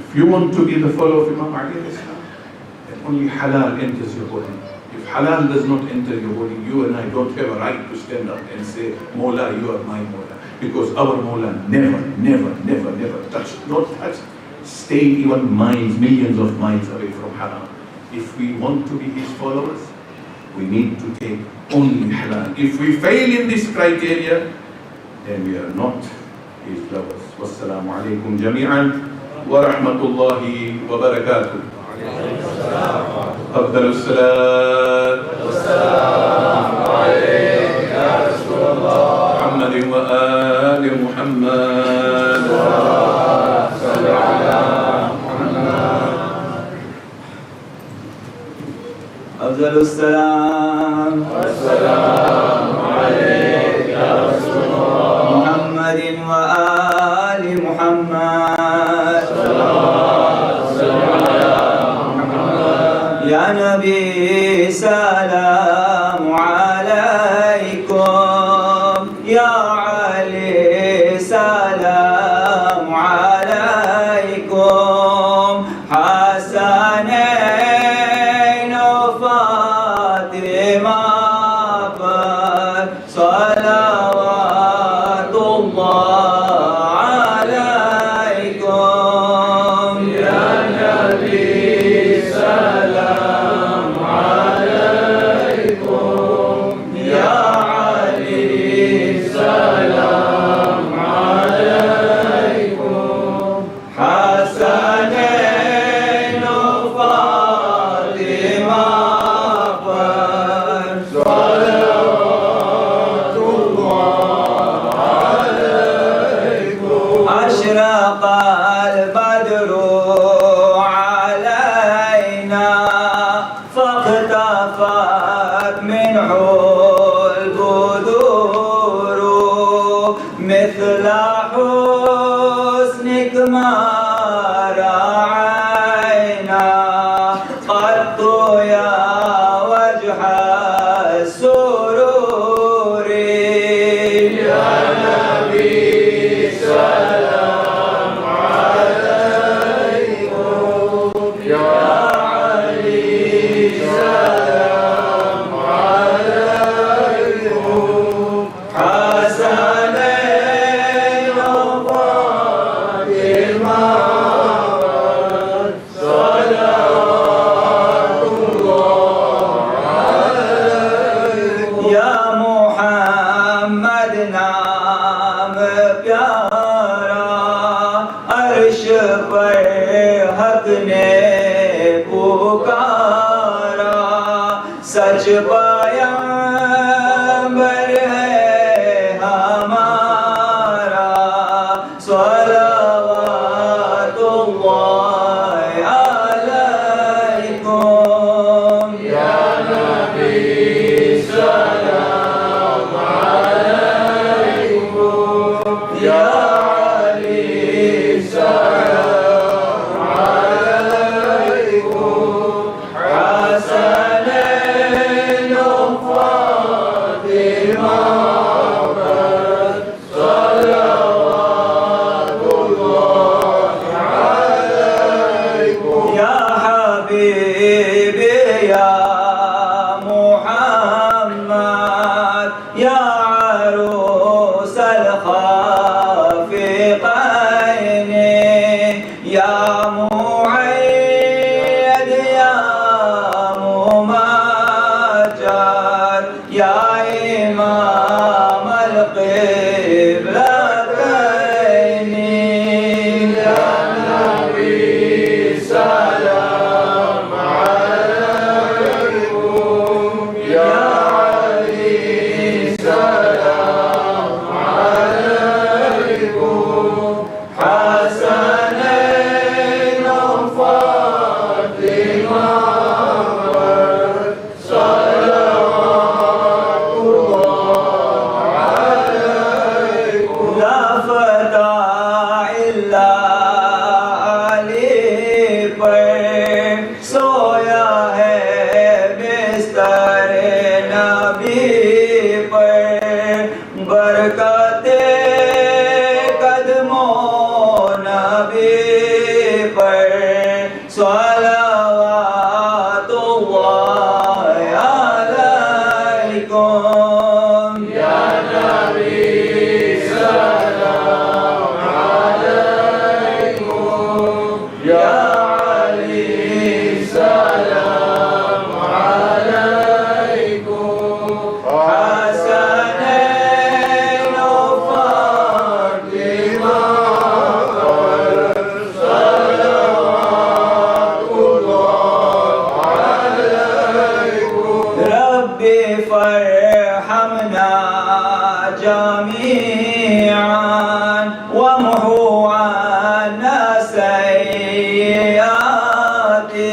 [SPEAKER 3] If you want to be the follower of Imam Ali, then only halal enters your body. If halal does not enter your body, you and I don't have a right to stand up and say, Mawla, you are my Mawla. Because our Mawla never touched, not touched, stayed even miles, millions of miles away from haram. If we want to be his followers, we need to take only halal. If we fail in this criteria, then we are not his lovers. Wassalamu alaikum jami'an wa rahmatullahi wa barakatuh. أفضل الصلاة والسلام عليك يا رسول الله. محمد وآل محمد.
[SPEAKER 2] صل على محمد.
[SPEAKER 4] أفضل السلام
[SPEAKER 2] والسلام عليك يا رسول الله.
[SPEAKER 4] محمد وآل محمد. يا نبي سلام عليكم، يا علي سلام عليكم، حسنين وفاطمة صلوات الله عليكم.
[SPEAKER 2] يا نبي سلام عليكم، يا علي سلام عليكم، حسنين وفاطمة صلوات الله عليكم.
[SPEAKER 4] أشرق البدر علينا فاختفت منه البدور، مثل حسنك ما رأينا قط يا وجه السرور.
[SPEAKER 2] يا نبي سلام عليكم، يا علي سلام عليكم، حسنين وفاطمة صلوات الله عليكم.
[SPEAKER 4] يا محمد नाम प्यारा अर्श पर हक ने पुकारा, सच पैगंबर है हमारा सलवातुल्लाह अलैकुम।
[SPEAKER 2] या नबी सलाम अलैकुम, या अली सलाम अलैकुम, हसनैन फातिमा सलवातुल्लाह अलैकुम।
[SPEAKER 4] या हबीबी या मुहम्मद, या अरूसल खाफिक़ैन, या मुअय्यद या मुमज्जद, या इमाम अल-क़िबलतैन।
[SPEAKER 2] या नबी सलाम अलैकुम, या अली सलाम अलैकुम, हसनैन
[SPEAKER 4] آتی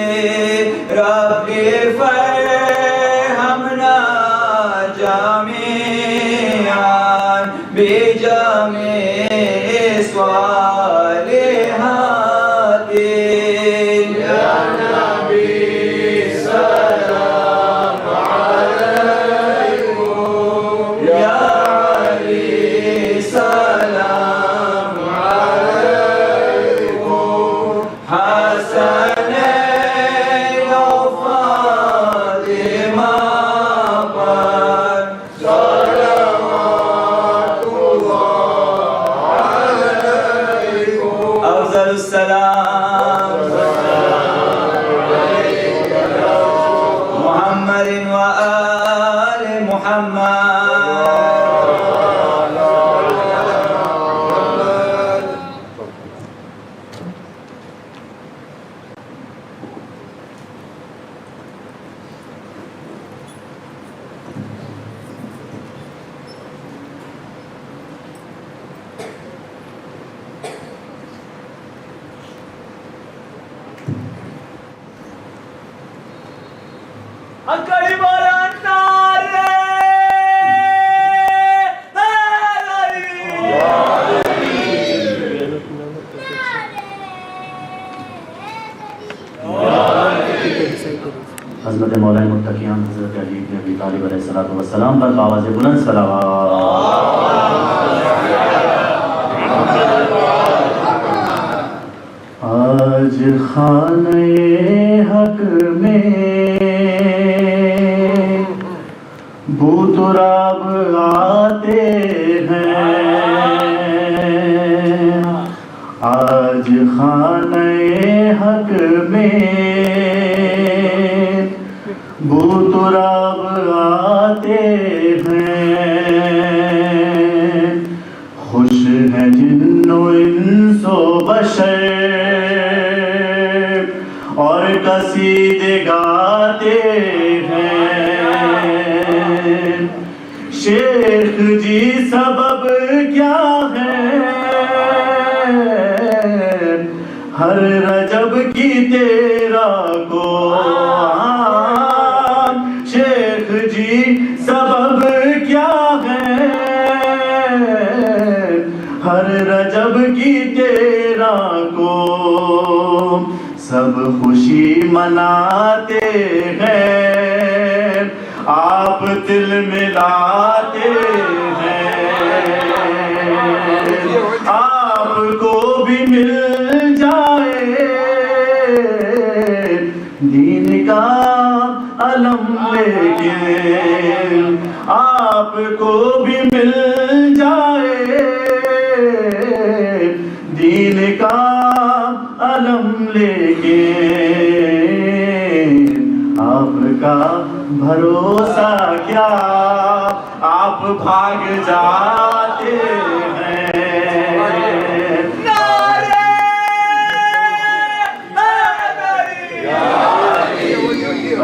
[SPEAKER 4] ربی فرحمنا جمیعاً بجمیع صالحات
[SPEAKER 2] یا نبی سلام علیکم یا علی سلام علیکم حسنین و فاطمہ پر صلوات اللہ علیکم افضل السلام محمد و آل محمد اکڑی بولا نعرے
[SPEAKER 5] حضرت مولا متقیان حضرت علی بن ابی طالب علیہ الصلوۃ والسلام پر آواز بلند صلوات. آج خانہ حق میں بو تراب آتے ہیں. آج خانہ حق میں بو تراب آتے ہیں. خوش ہیں جن و انس و بشر اور قصیدے گاتے ہیں. شیخ جی سبب کیا ہے ہر رجب کی تیرا کو. شیخ جی سبب کیا ہے ہر رجب کی تیرا کو. سب خوشی مناتے ہیں آپ دل ملاتے ہیں. آپ کو بھی مل جائے دین کا علم لیکن آپ کو بھی مل جائے دین کا علم لیکن آپ کا بھروسہ کیا آپ بھاگ جاتے ہیں.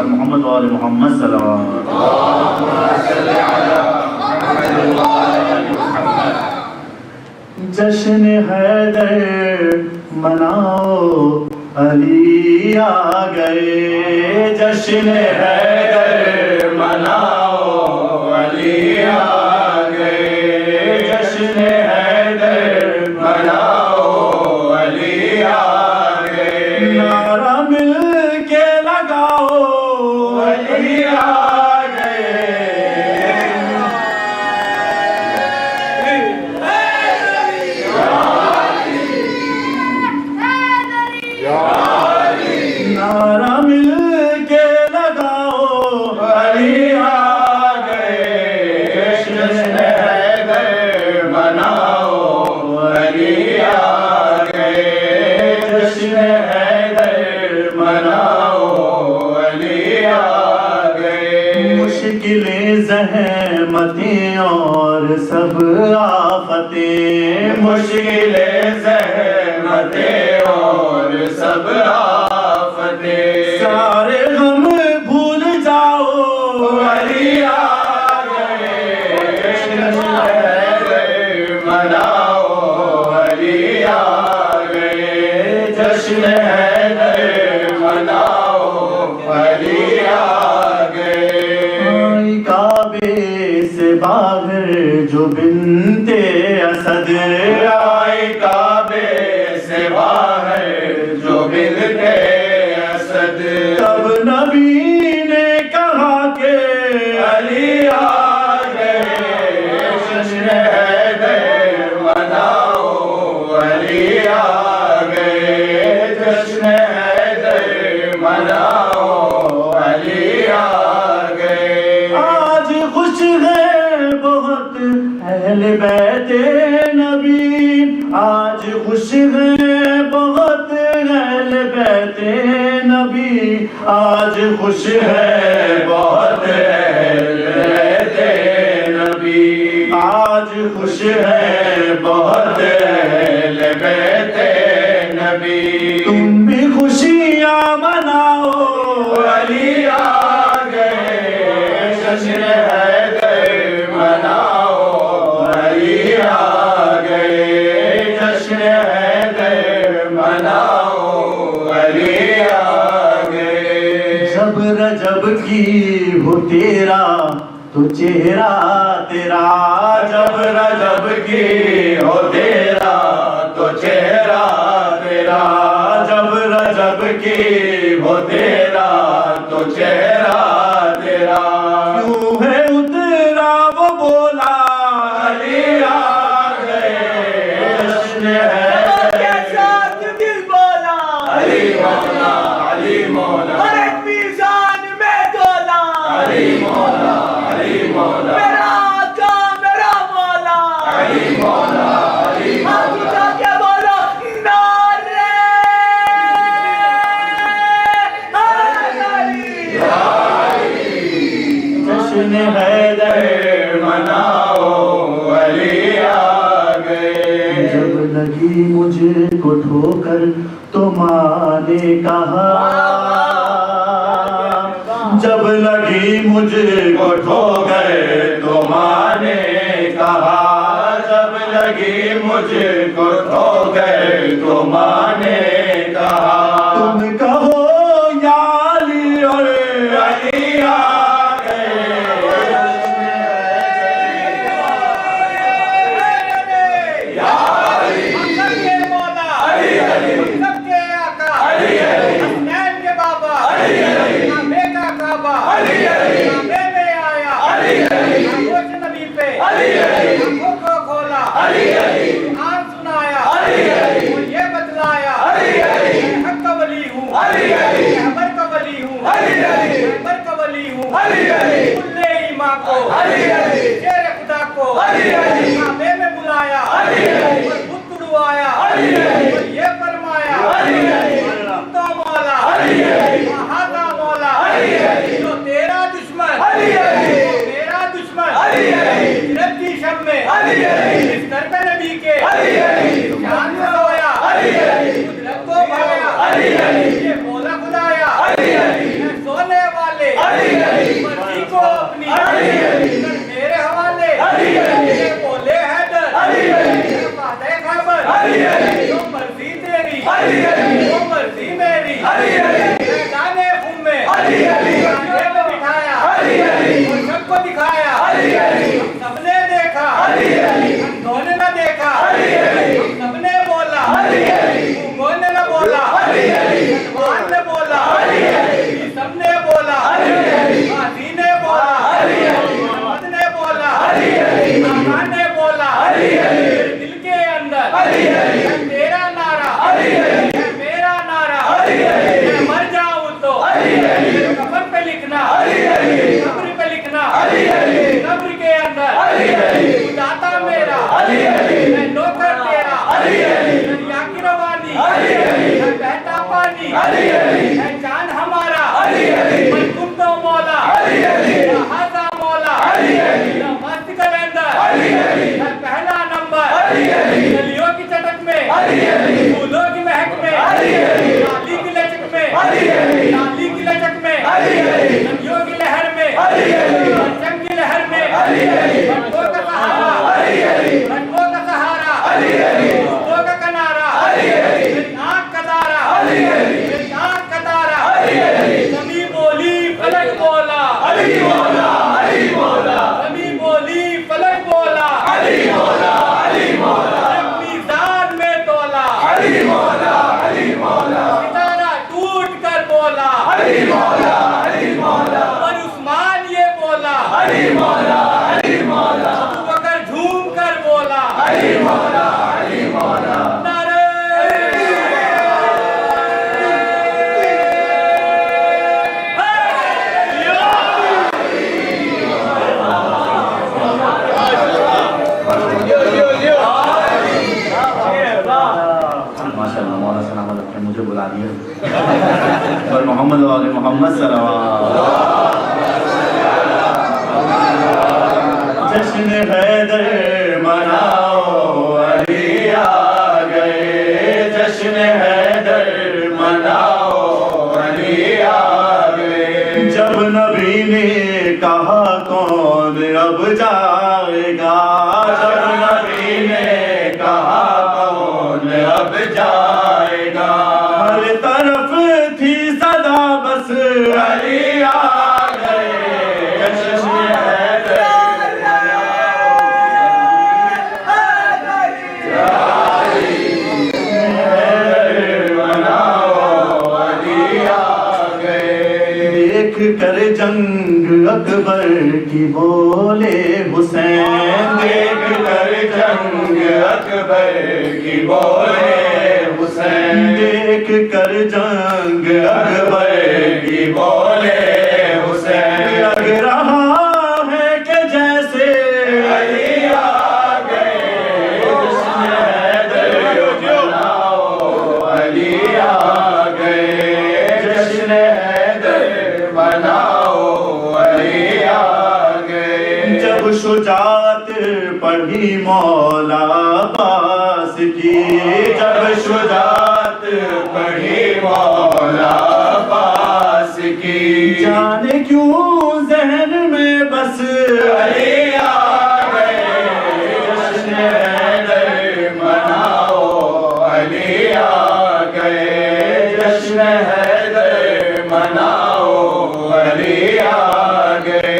[SPEAKER 5] محمد و آل محمد صلوات. جشن حیدر مناؤ علی آ گئے. جشن حیدر مناؤ علی آ گئے. جشن حیدر مناؤ علی آ گئے. نعرہ مل کے لگاؤ علی آ گئے. نعرہ مل کے لگاؤ علی آ گئے. جشن حیدر مناؤ علی آ گئے. جشن حیدر مناؤ علی آ گئے. مشکلیں زحمتیں اور سب آفتیں. مشکلیں زحمتیں اور سب آفتیں. سارے غم بھول جاؤ علی آ گئے. جشن حیدر مناؤ علی آ گئے. جشن
[SPEAKER 4] جشن حیدر مناؤ علی آ گئے
[SPEAKER 5] کعبے سے باہر جو بنت اسد
[SPEAKER 4] آئی کعبے سے باہر جو بنت اسد
[SPEAKER 5] تب نبی نے کہا کہ
[SPEAKER 4] علی آ گئے جشن حیدر مناؤ علی آ گئے جشن حیدر مناؤ علی آ گئے
[SPEAKER 5] آج خوش ہے بہت اہل بیت نبی آج خوش ہے بہت اہل بیت نبی آج خوش ہے بہت اہل بیت نبی آج خوش ہے بہت اہل بیت نبی تم بھی خوشیاں مناؤ
[SPEAKER 4] علی آ گئے جشن حیدر مناؤ علی آ گئے جشن حیدر مناؤ علی آ گئے
[SPEAKER 5] جب رجب کی ہو تیرا تو چہرہ تیرا
[SPEAKER 4] جب رجب کی ہو تیرا تو چہرہ تیرا جب رجب کی ہو تیرا تو چہرہ تیرا
[SPEAKER 5] کیوں ہے اترا وہ بولا
[SPEAKER 4] علی آ گئے جشن حیدر
[SPEAKER 2] کے ساتھ دل بولا
[SPEAKER 4] علی مولا علی مولا
[SPEAKER 2] ہر ایک میزان میں دولا
[SPEAKER 4] علی مولا علی مولا
[SPEAKER 2] میرا آقا میرا مولا
[SPEAKER 4] علی مولا علی
[SPEAKER 2] ہاتھ
[SPEAKER 4] مولا
[SPEAKER 2] اٹھا کے بولو نعرے علی
[SPEAKER 5] جشن حیدر
[SPEAKER 4] مناؤ علی آ گئے
[SPEAKER 5] جب لگی مجھے کو ٹھوکر تو ماں نے کہا جب لگی مجھے
[SPEAKER 4] کو ٹھوکر تو ماں نے کہا جب لگی مجھے کو ٹھوکر تو ماں نے کہا
[SPEAKER 5] تم کہو یا علی اور
[SPEAKER 4] علی آ گئے یا علی
[SPEAKER 2] علی مولا
[SPEAKER 4] علی علی
[SPEAKER 2] سب کے آقا
[SPEAKER 4] علی علی
[SPEAKER 2] حسنین کے بابا
[SPEAKER 4] علی علی
[SPEAKER 2] بیٹا کعبہ
[SPEAKER 4] علی علی
[SPEAKER 2] میں آیا
[SPEAKER 4] علی علی
[SPEAKER 2] آنکھوں سے نبی پہ
[SPEAKER 4] علی علی
[SPEAKER 2] آنکھوں کو کھولا
[SPEAKER 4] علی علی
[SPEAKER 2] قرآن سنایا
[SPEAKER 4] علی علی
[SPEAKER 2] اور یہ بتلایا
[SPEAKER 4] علی علی
[SPEAKER 2] میں حق کا ولی ہوں
[SPEAKER 4] علی علی
[SPEAKER 2] میں حبر کا ولی ہوں
[SPEAKER 4] علی علی
[SPEAKER 2] میں حبر کا ولی ہوں
[SPEAKER 4] علی علی
[SPEAKER 2] کل ایمان کو
[SPEAKER 4] علی علی
[SPEAKER 2] شیر خدا کو
[SPEAKER 4] علی علی
[SPEAKER 2] کعبے میں بلایا
[SPEAKER 4] علی علی
[SPEAKER 2] اور بت تڑوایا
[SPEAKER 4] علی علی
[SPEAKER 2] اور یہ فرمایا
[SPEAKER 4] علی علی
[SPEAKER 2] تو مولا
[SPEAKER 4] علی علی
[SPEAKER 2] وہاں مولا
[SPEAKER 4] علی علی
[SPEAKER 2] جو تیرا دشمن
[SPEAKER 4] علی علی
[SPEAKER 2] وہ میرا دشمن
[SPEAKER 4] علی علی
[SPEAKER 2] ہجرت کی شب میں
[SPEAKER 4] علی علی
[SPEAKER 2] اس در پہ نبی کے
[SPEAKER 4] علی علی
[SPEAKER 2] جان میں سویا
[SPEAKER 4] علی علی
[SPEAKER 2] قدرت کو بھایا
[SPEAKER 4] علی علی
[SPEAKER 2] یہ مولا خدایا
[SPEAKER 4] علی علی
[SPEAKER 2] میں سونے والے
[SPEAKER 4] علی علی
[SPEAKER 2] مرضی کو اپنی
[SPEAKER 4] علی علی
[SPEAKER 2] کر میرے حوالے
[SPEAKER 4] علی علی
[SPEAKER 2] یہ بولے حیدر
[SPEAKER 4] علی علی
[SPEAKER 2] یہ فاتح خیبر
[SPEAKER 4] علی علی
[SPEAKER 2] جو مرضی تیری
[SPEAKER 4] علی علی
[SPEAKER 2] جو مرضی میری
[SPEAKER 4] علی علی
[SPEAKER 2] میدان خون میں
[SPEAKER 4] علی علی
[SPEAKER 2] کانٹے میں بٹھایا
[SPEAKER 4] علی علی
[SPEAKER 2] اور سب کو دکھایا
[SPEAKER 4] علی علی
[SPEAKER 2] سب نے دیکھا
[SPEAKER 4] علی علی
[SPEAKER 2] انہوں نے نہ دیکھا
[SPEAKER 4] علی علی
[SPEAKER 2] سب نے بولا
[SPEAKER 4] علی علی
[SPEAKER 2] انہوں نے نہ بولا
[SPEAKER 4] علی علی
[SPEAKER 2] سلمان نے بولا
[SPEAKER 4] علی علی
[SPEAKER 2] سب نے بولا
[SPEAKER 4] علی علی
[SPEAKER 2] غازی نے بولا
[SPEAKER 4] علی علی
[SPEAKER 2] محمد نے بولا
[SPEAKER 4] علی علی
[SPEAKER 2] آقا نے بولا
[SPEAKER 4] علی علی
[SPEAKER 2] میرے دل کے اندر
[SPEAKER 4] علی علی
[SPEAKER 2] ہے تیرا نعرہ
[SPEAKER 4] علی علی
[SPEAKER 2] ہے میرا نعرہ
[SPEAKER 4] علی علی
[SPEAKER 2] میں مر جاؤں تو
[SPEAKER 4] علی علی
[SPEAKER 2] کفن پہ لکھنا
[SPEAKER 4] علی علی
[SPEAKER 2] قبر پہ لکھنا
[SPEAKER 4] علی علی
[SPEAKER 2] قبر کے اندر
[SPEAKER 4] علی علی
[SPEAKER 2] داتا میرا
[SPEAKER 4] علی علی
[SPEAKER 2] میں نوکر تیرا
[SPEAKER 4] علی علی
[SPEAKER 2] دریا کی روانی
[SPEAKER 4] علی علی
[SPEAKER 2] ہے بہتا پانی
[SPEAKER 4] علی علی
[SPEAKER 2] ہے جان ہمارا
[SPEAKER 4] علی علی
[SPEAKER 2] من تم تو مولا
[SPEAKER 4] علی علی
[SPEAKER 2] ہاضا مولا
[SPEAKER 4] علی علی
[SPEAKER 2] مست کلندر
[SPEAKER 4] علی علی
[SPEAKER 2] ہے پہلا نمبر
[SPEAKER 4] علی علی
[SPEAKER 2] گلیوں کی چٹک میں
[SPEAKER 4] علی علی
[SPEAKER 2] پھولوں کی مہک میں
[SPEAKER 4] علی علی
[SPEAKER 2] لالی کی لچک میں
[SPEAKER 4] علی علی
[SPEAKER 2] لالی کی لچک میں
[SPEAKER 4] علی علی
[SPEAKER 2] ندیوں کی لہر میں
[SPEAKER 4] علی علی
[SPEAKER 2] پرچم کی لہر میں
[SPEAKER 4] علی علی
[SPEAKER 2] بٹوں کا سہارا
[SPEAKER 4] علی علی
[SPEAKER 2] بٹوں کا سہارا
[SPEAKER 4] علی علی
[SPEAKER 2] بٹوں کا کنارا
[SPEAKER 4] علی علی
[SPEAKER 2] میری آنکھ کا دارا
[SPEAKER 5] مجھے بلا دیا اور محمد و آل محمد صلوات.
[SPEAKER 4] جشن حیدر مناؤ علی آ گئے. جشن حیدر مناؤ علی آ گئے. جب نبی نے کہا کون اب جائے گا. جب نبی نے کہا کون اب جائے گا. ہر طرف تھی صدا بس علی آ گئے. جشن حیدر کر جنگ اکبر کی بولے حسین. دیکھ کر جنگ اکبر کی بولے حسین. دیکھ کر جنگ اکبر کی بولے حسین. لگ رہا ہے کہ جیسے علی آ گئے. جشن حیدر مناؤ علی آ گئے. جشن مناؤ علی آ گئے. جب شجاعت پڑھی مولا عباس کی. جب شجاعت پڑھی مولا عباس کی. جانے کیوں ذہن میں بس علی آ گئے. جشن حیدر مناؤ علی آ گئے. جشن حیدر مناؤ علی آ گئے.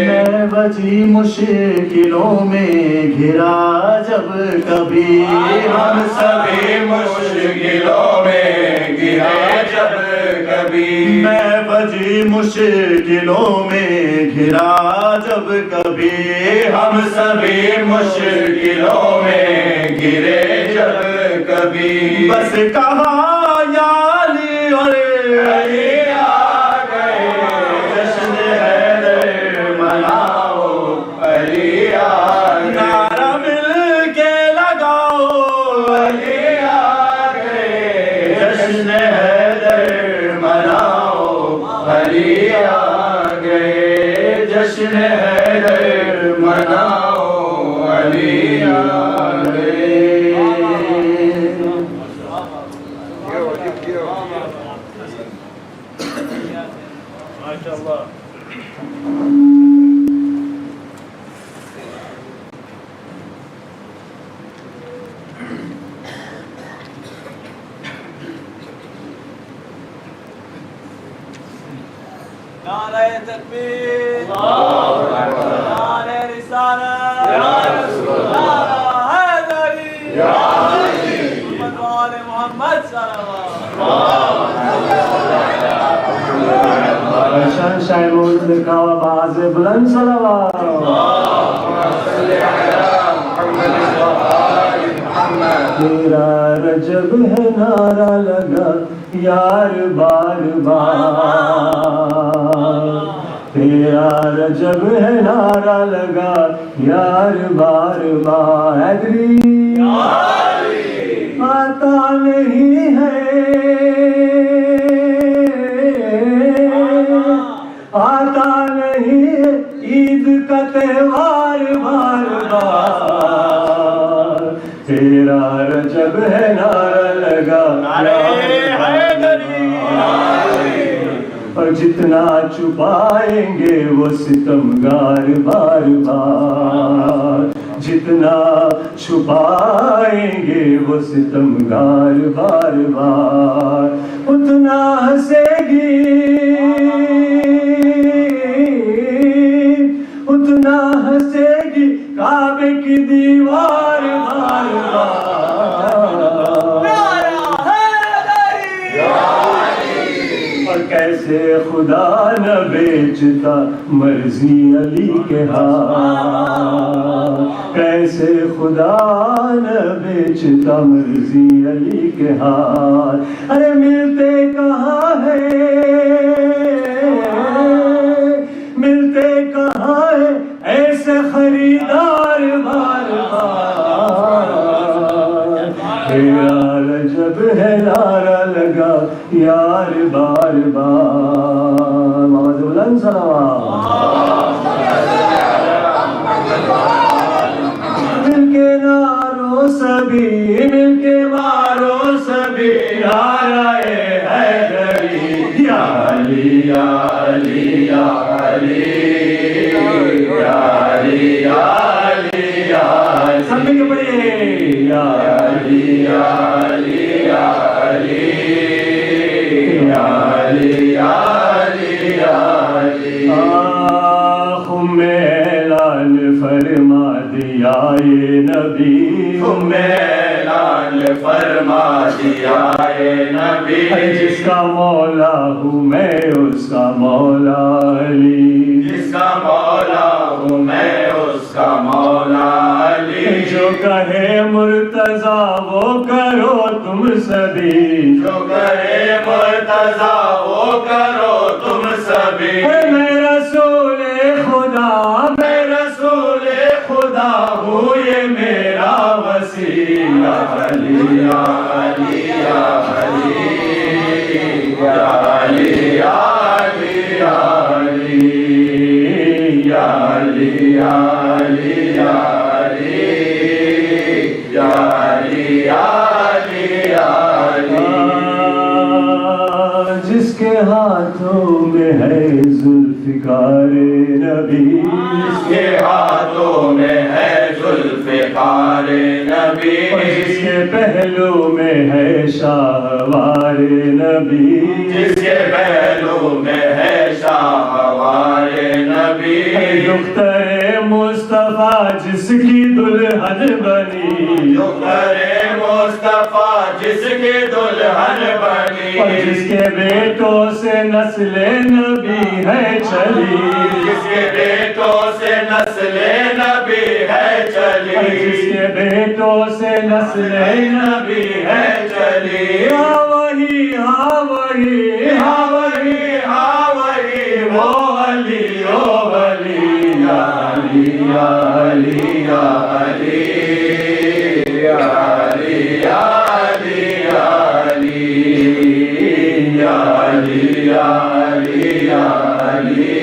[SPEAKER 4] میں بجی مشکلوں میں گھرا جب کبھی. ہم سبھی مشکلوں میں گرے جب کبھی. میں بجی مشکلوں میں گھرا جب کبھی. ہم سبھی مشکلوں میں گرے جب کبھی. بس کہا یا علی اور علی آ گئے. جشن حیدر مناؤ علی آ گئے. نعرہ مل کے لگاؤ علی آ گئے. جشن حیدر مناؤ علی آ گئے. جشن حیدر مناؤ علی آ گئے.
[SPEAKER 6] نعرہ تکبیر، نعرہ رسالت، نعرہ حیدری، محمد و آل محمد صلوات.
[SPEAKER 7] شاہ-ے-مولود-e-کعبہ باز بلند صلوات. تیرا رجب ہے نعرہ لگا یار بار بار. تیرا رجب ہے نعرہ لگا یار بار بار. حیدری آتا نہیں ہے، آتا نہیں عید کا تہوار بار بار. تیرا رجب ہے نعرہ لگا اور جتنا چھپائیں گے وہ ستمگار بار بار. جتنا چھپائیں گے وہ ستمگار بار بار. اتنا ہنسے گی، اتنا ہنسے گی کعبے کی دیوار بار بار. اور کیسے خدا نہ بیچتا مرضی علی کے ہاں. کیسے خدا نہ بیچتا مرضی علی کے ہاں. ارے ملتے کہاں ہے، ملتے کہاں ہے ایسے خریدار بار بار. تیرا رجب ہے نعرہ لگا میرا یار بار بار آواز بلند صلوات مل کے نارو سبھی مل کے مارو سبھی نعرہ حیدری یا علی یا علی یا علی یا علی یا علی یا علی سب مل کے پڑھیے یا علی یا علی یا علی یا علی یا علی یا علی آخ میں اعلان فرما دیا یہ نبی میں اعلان فرما دیا یہ نبی جس کا مولا ہوں میں اس کا مولا علی جس کا مولا ہوں میں اس کا مولا علی جو کہے مرتضیٰ وہ کرو تم سبھی جو کہے مرتضیٰ وہ کرو تم سبھی میں رسول خدا میں رسول خدا ہوں یہ میرا وسیلہ علی یا علی یا علی یا علی یا علی یا علی یا علی یا علی یا علی یا علی یا علی یا علی جس کے ہاتھوں میں ہے ذوالفقار نبی جس کے ہاتھوں میں ہے ذوالفقار نبی جس کے پہلو میں ہے شاہوار نبی جس کے پہلو میں ہے شاہوار نبی دختر مصطفیٰ جس کی دلہن بنی دختر مصطفیٰ جس کی دلہن بنی اور جس کے بیٹوں سے نسل نبی ہے چلی جس کے بیٹوں سے نسل نبی ہے چلی جس کے بیٹوں سے نسل نبی ہے چلی ہاں وہی ہاں وہی ہاں وہی ہاں وہی وہ علی او علی یا علی یا علی یا علی یا علی یا علی یا علی یا علی یا علی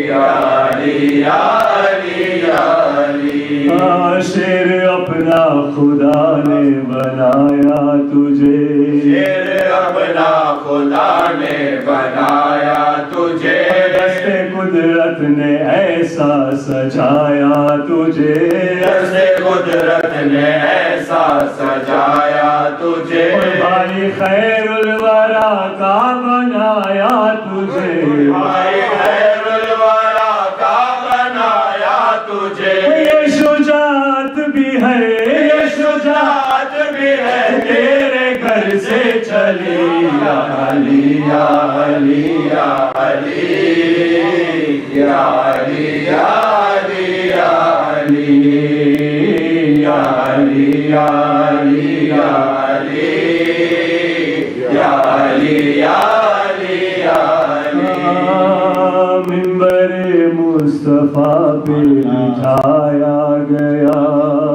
[SPEAKER 7] یا علی یا علی یا علی شیر اپنا خدا نے بنایا تجھے شیر اپنا خدا نے بنایا تجھے دست قدرت نے ایسا سجایا تجھے دست قدرت نے ایسا سجایا تجھے بھائی خیر الورا کا بنایا تجھے بھائی خیر الورا کا بنایا تجھے یہ شجاعت بھی ہے یہ شجاعت بھی ہے تیرے گھر سے چلی یا علی یا علی یا علی یا علی یا علی یا علی یا علی یا علی یا علی یا علی یا علی یا علی منبر مصطفیٰ پہ بٹھایا گیا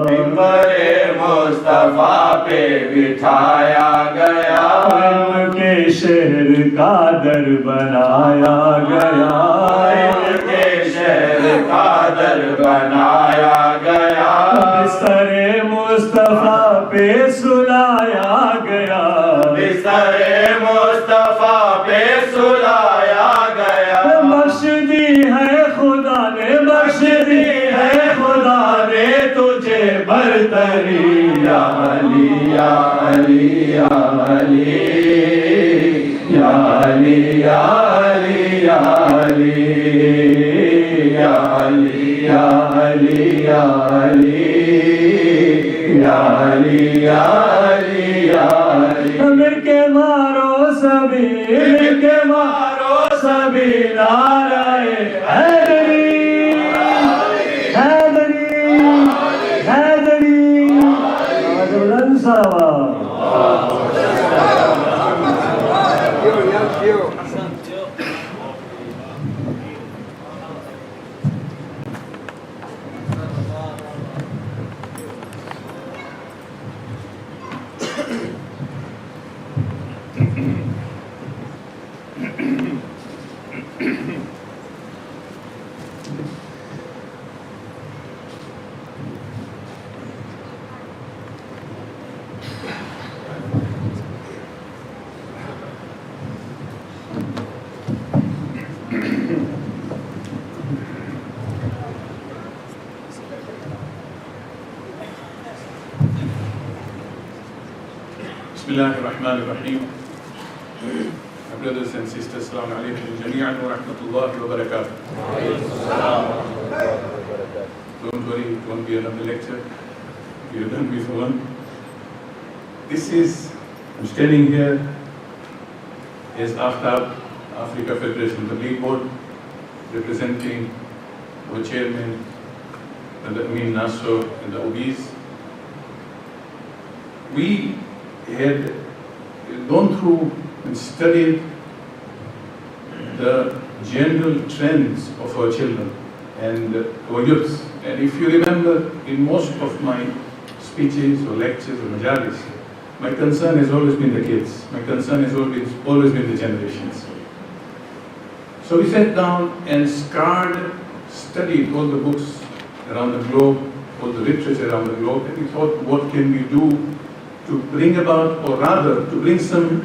[SPEAKER 7] منبر مصطفیٰ پہ بٹھایا گیا علم کے شہر کا در بنایا گیا علم کے شہر کا در بنایا گیا بستر مصطفیٰ پہ سلایا گیا بستر مصطفیٰ پہ سلایا گیا بخش دی ہے خدا نے بخش دی ہے خدا نے تجھے برتری یا علی یا علی یا علی یا علی یا علی یا علی یا علی یا علی یا علی یا علی یا علی یا علی مل کے مارو سبھی مل کے مارو سبھی نعرہ حیدری حیدری حیدری بلند صلوات
[SPEAKER 3] Bismillahirrahmanirrahim. My brothers and sisters, Assalamu alaikum jami'an wa rahmatullahi wa barakatuh. Don't worry, it won't be another lecture. You're done with one. I'm standing here as Aftab, Africa Federation, the lead board, representing our chairman, Brother Amin Nasser and the OBs. We had gone through and studied the general trends of our children and our youth. And if you remember, in most of my speeches or lectures or majalis, my concern has always been the kids. My concern has always been the generations. So we sat down and studied all the books around the globe, all the literature around the globe, and we thought, what can we do to bring about, or rather, to bring some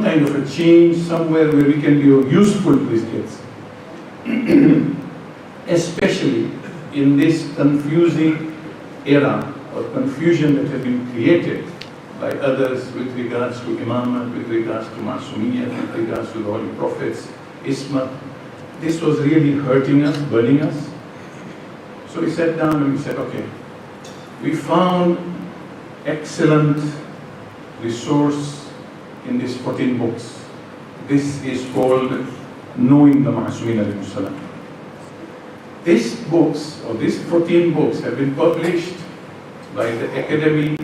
[SPEAKER 3] kind of a change somewhere where we can be useful to these kids. Especially in this confusing era or confusion that has been created by others with regards to Imam, with regards to Masumiyya, with regards to the Holy Prophets, Isma. This was really hurting us, burning us. So we sat down and we said, okay, we found excellent resource in these 14 books. This is called Knowing the Ma'asumin alayhi salam. These books, or these 14 books, have been published by the Academy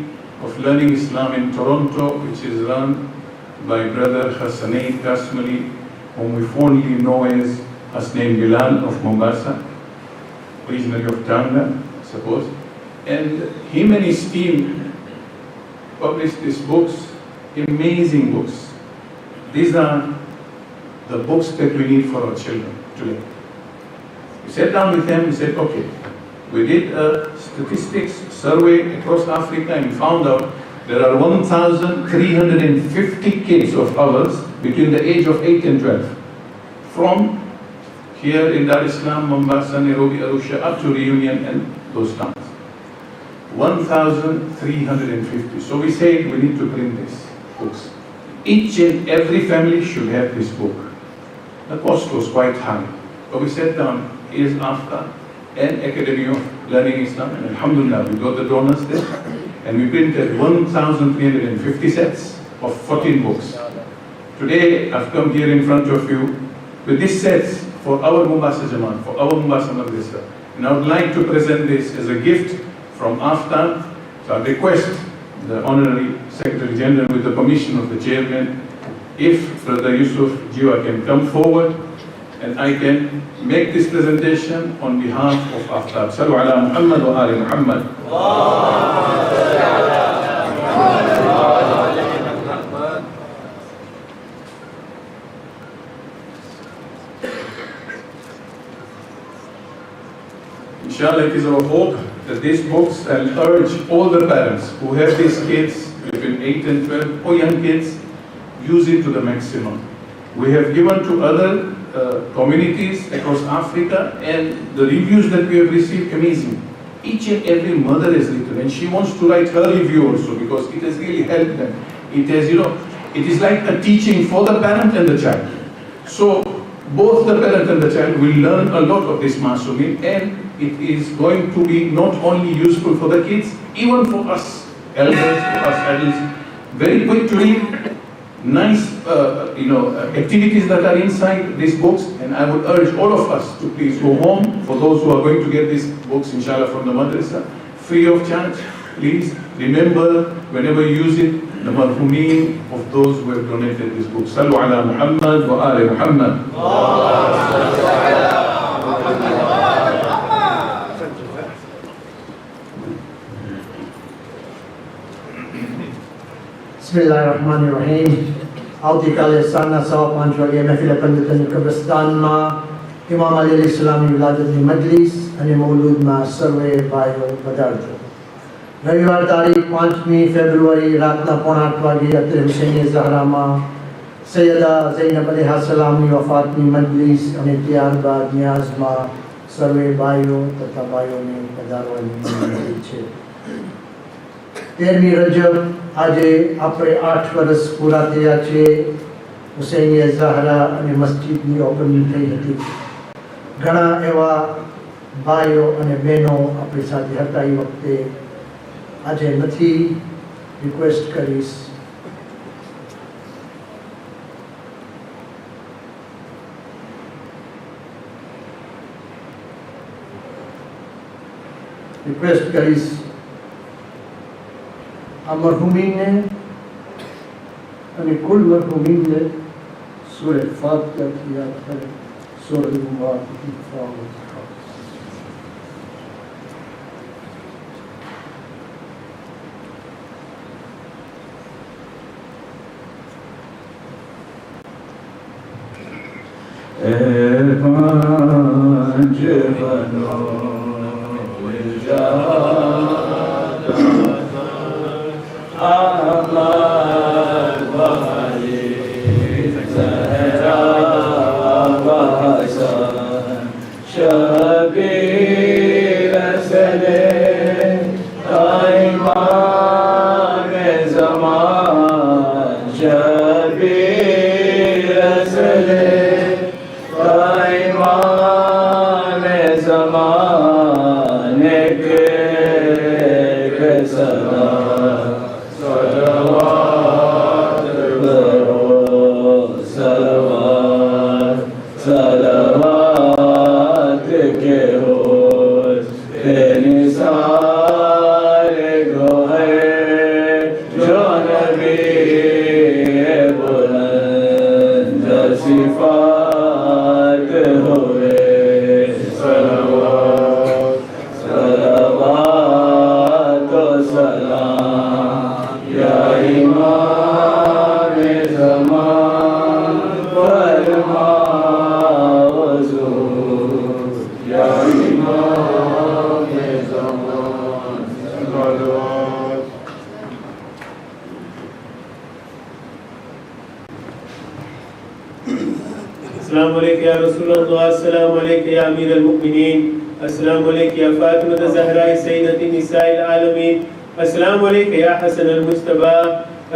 [SPEAKER 3] of Learning Islam in Toronto, which is run by Brother Hassanein Kasmali, whom we fondly know as Hasnain Bilal of Mombasa, originally of Tanga, I suppose. And him and his team published these books, amazing books. These are the books that we need for our children today. We sat down with them and said, okay, we did a statistics survey across Africa and found out there are 1,350 kids of ours between the age of 8 and 12. From here in Dar es Salaam, Mombasa, Nairobi, Arusha, up to Reunion and those towns. 1,350. So we said we need to bring these books. Each and every family should have this book. The cost was quite high. But we sat down years after an Academy of Learning Islam, and alhamdulillah, we got the donors there, and we printed 1,350 sets of 14 books. Today, I've come here in front of you with these sets for our Mombasa Jamaat, for our Mombasa Madrasa. And I would like to present this as a gift from AFTA. So I request the Honorary Secretary General, with the permission of the Chairman, if Brother Yusuf Jiwa can come forward and I can make this presentation on behalf of AFTA. Sallu ala Muhammad wa ali Muhammad. Inshallah, it is our hope that these books, I'll urge all the parents who have these kids between 8 and 12 or young kids, use it to the maximum. We have given to other communities across Africa, and the reviews that we have received, amazing. Each and every mother has written, and she wants to write her review also because it has really helped them. It has, it is like a teaching for the parent and the child. So both the parent and the child will learn a lot of this Masumi, and it is going to be not only useful for the kids, even for us elders, for us adults. Very quick to read, nice activities that are inside these books, and I would urge all of us to please go home, for those who are going to get these books inshallah from the madrasa, free of charge. Please remember, whenever you use it, the marhumin of those who have donated these books. Sallu ala Muhammad wa ali Muhammad.
[SPEAKER 8] Bismillahirrahmanirrahim. Audikalnya sana sawab manjwaliya mahfil penduduk Kebrestan ma Imam Ali Islami Wiladat Majlis Jashan-e-Mawlood ma survey bayo Badarjo. रविवार तारीख 5 फरवरी रात 8:15 वागे अतर हुसैन ज़हरा मां सैयदा ज़ैनब अलैहिस्सलाम ની વફાતની મજલિસ અને ત્યારબાદ નિયાઝમાં સર્વે ભાઈઓ તથા ભાઈઓને પધારવાની વિનંતી છે. 13 રજબ આજે આપણે 8 વર્ષ પૂરા થયા છે હુસૈનિયા ઝહરા અને મસ્જિદની ઓપનિંગ થઈ હતી. ઘણા એવા ભાઈઓ અને બહેનો આપણી સાથે હતા એ વખતે, આજે નથી. રિક્વેસ્ટ કરીશ આ મરહુમીને અને કુલ મરહુમીને સૂરે ફાતિહાથી યાદ કરે. સૂરે મુબારક
[SPEAKER 7] پانچ بنو آمد باری زہرا بحسن شبیر سلے امام زمان شبیر سلے امام زمانے کے صدا صلوات برو صلوات صلوات کے روز نثار گوہر جو نبی بلند صفات ہوئے صلوات صلوات و سلام یا امام زمان فرما حضور یا امام زمان صلوات.
[SPEAKER 9] السلام علیکم یا رسول اللہ، السلام علیکم یا امیر المؤمنین، السلام علیکم یا فاطمہ زہرا سیدۃ نساء العالمین، السلام علیکم یا حسن المجتبی،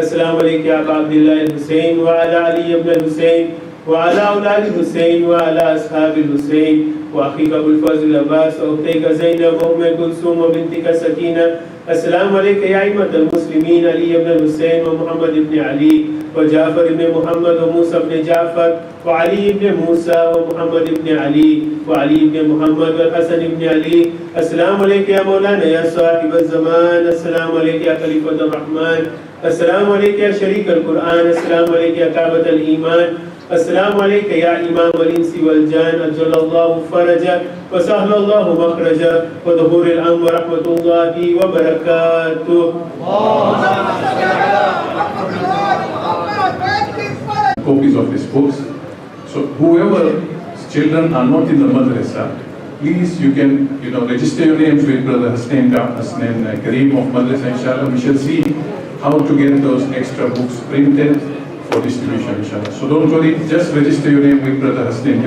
[SPEAKER 9] السلام علیکم یا ابا عبداللہ الحسین وعلی علی ابن الحسین وعلی اولاد الحسین وعلی اصحاب الحسین واخیک ابو الفضل عباس واختیک زینب وام کلثوم وبنتک سکینہ. السلام علیکم یا ائمۃ المسلمین علی ابن الحسین ومحمد ابن علی وجعفر ابن محمد وموسى ابن جعفر وعلي ابن موسى ومحمد ابن علي وعلي ابن محمد والحسن ابن علي. السلام عليك يا مولانا يا صاحب الزمان، السلام عليك يا خليفة الرحمن، السلام عليك يا شريك القرآن، السلام عليك يا كعبة الإيمان، السلام عليك يا إمام الإنس والجان، أجل الله فرجا وسهل الله مخرجا وظهور الأمر ورحمة الله وبركاته.
[SPEAKER 3] Copies of his books. So whoever's children are not in the madrasa, please you can register your names with Brother Hasnain Kareem of Madrasa. Inshallah, we shall see how to get those extra books printed for distribution. Inshallah. So don't worry, just register your name with Brother Hasnain.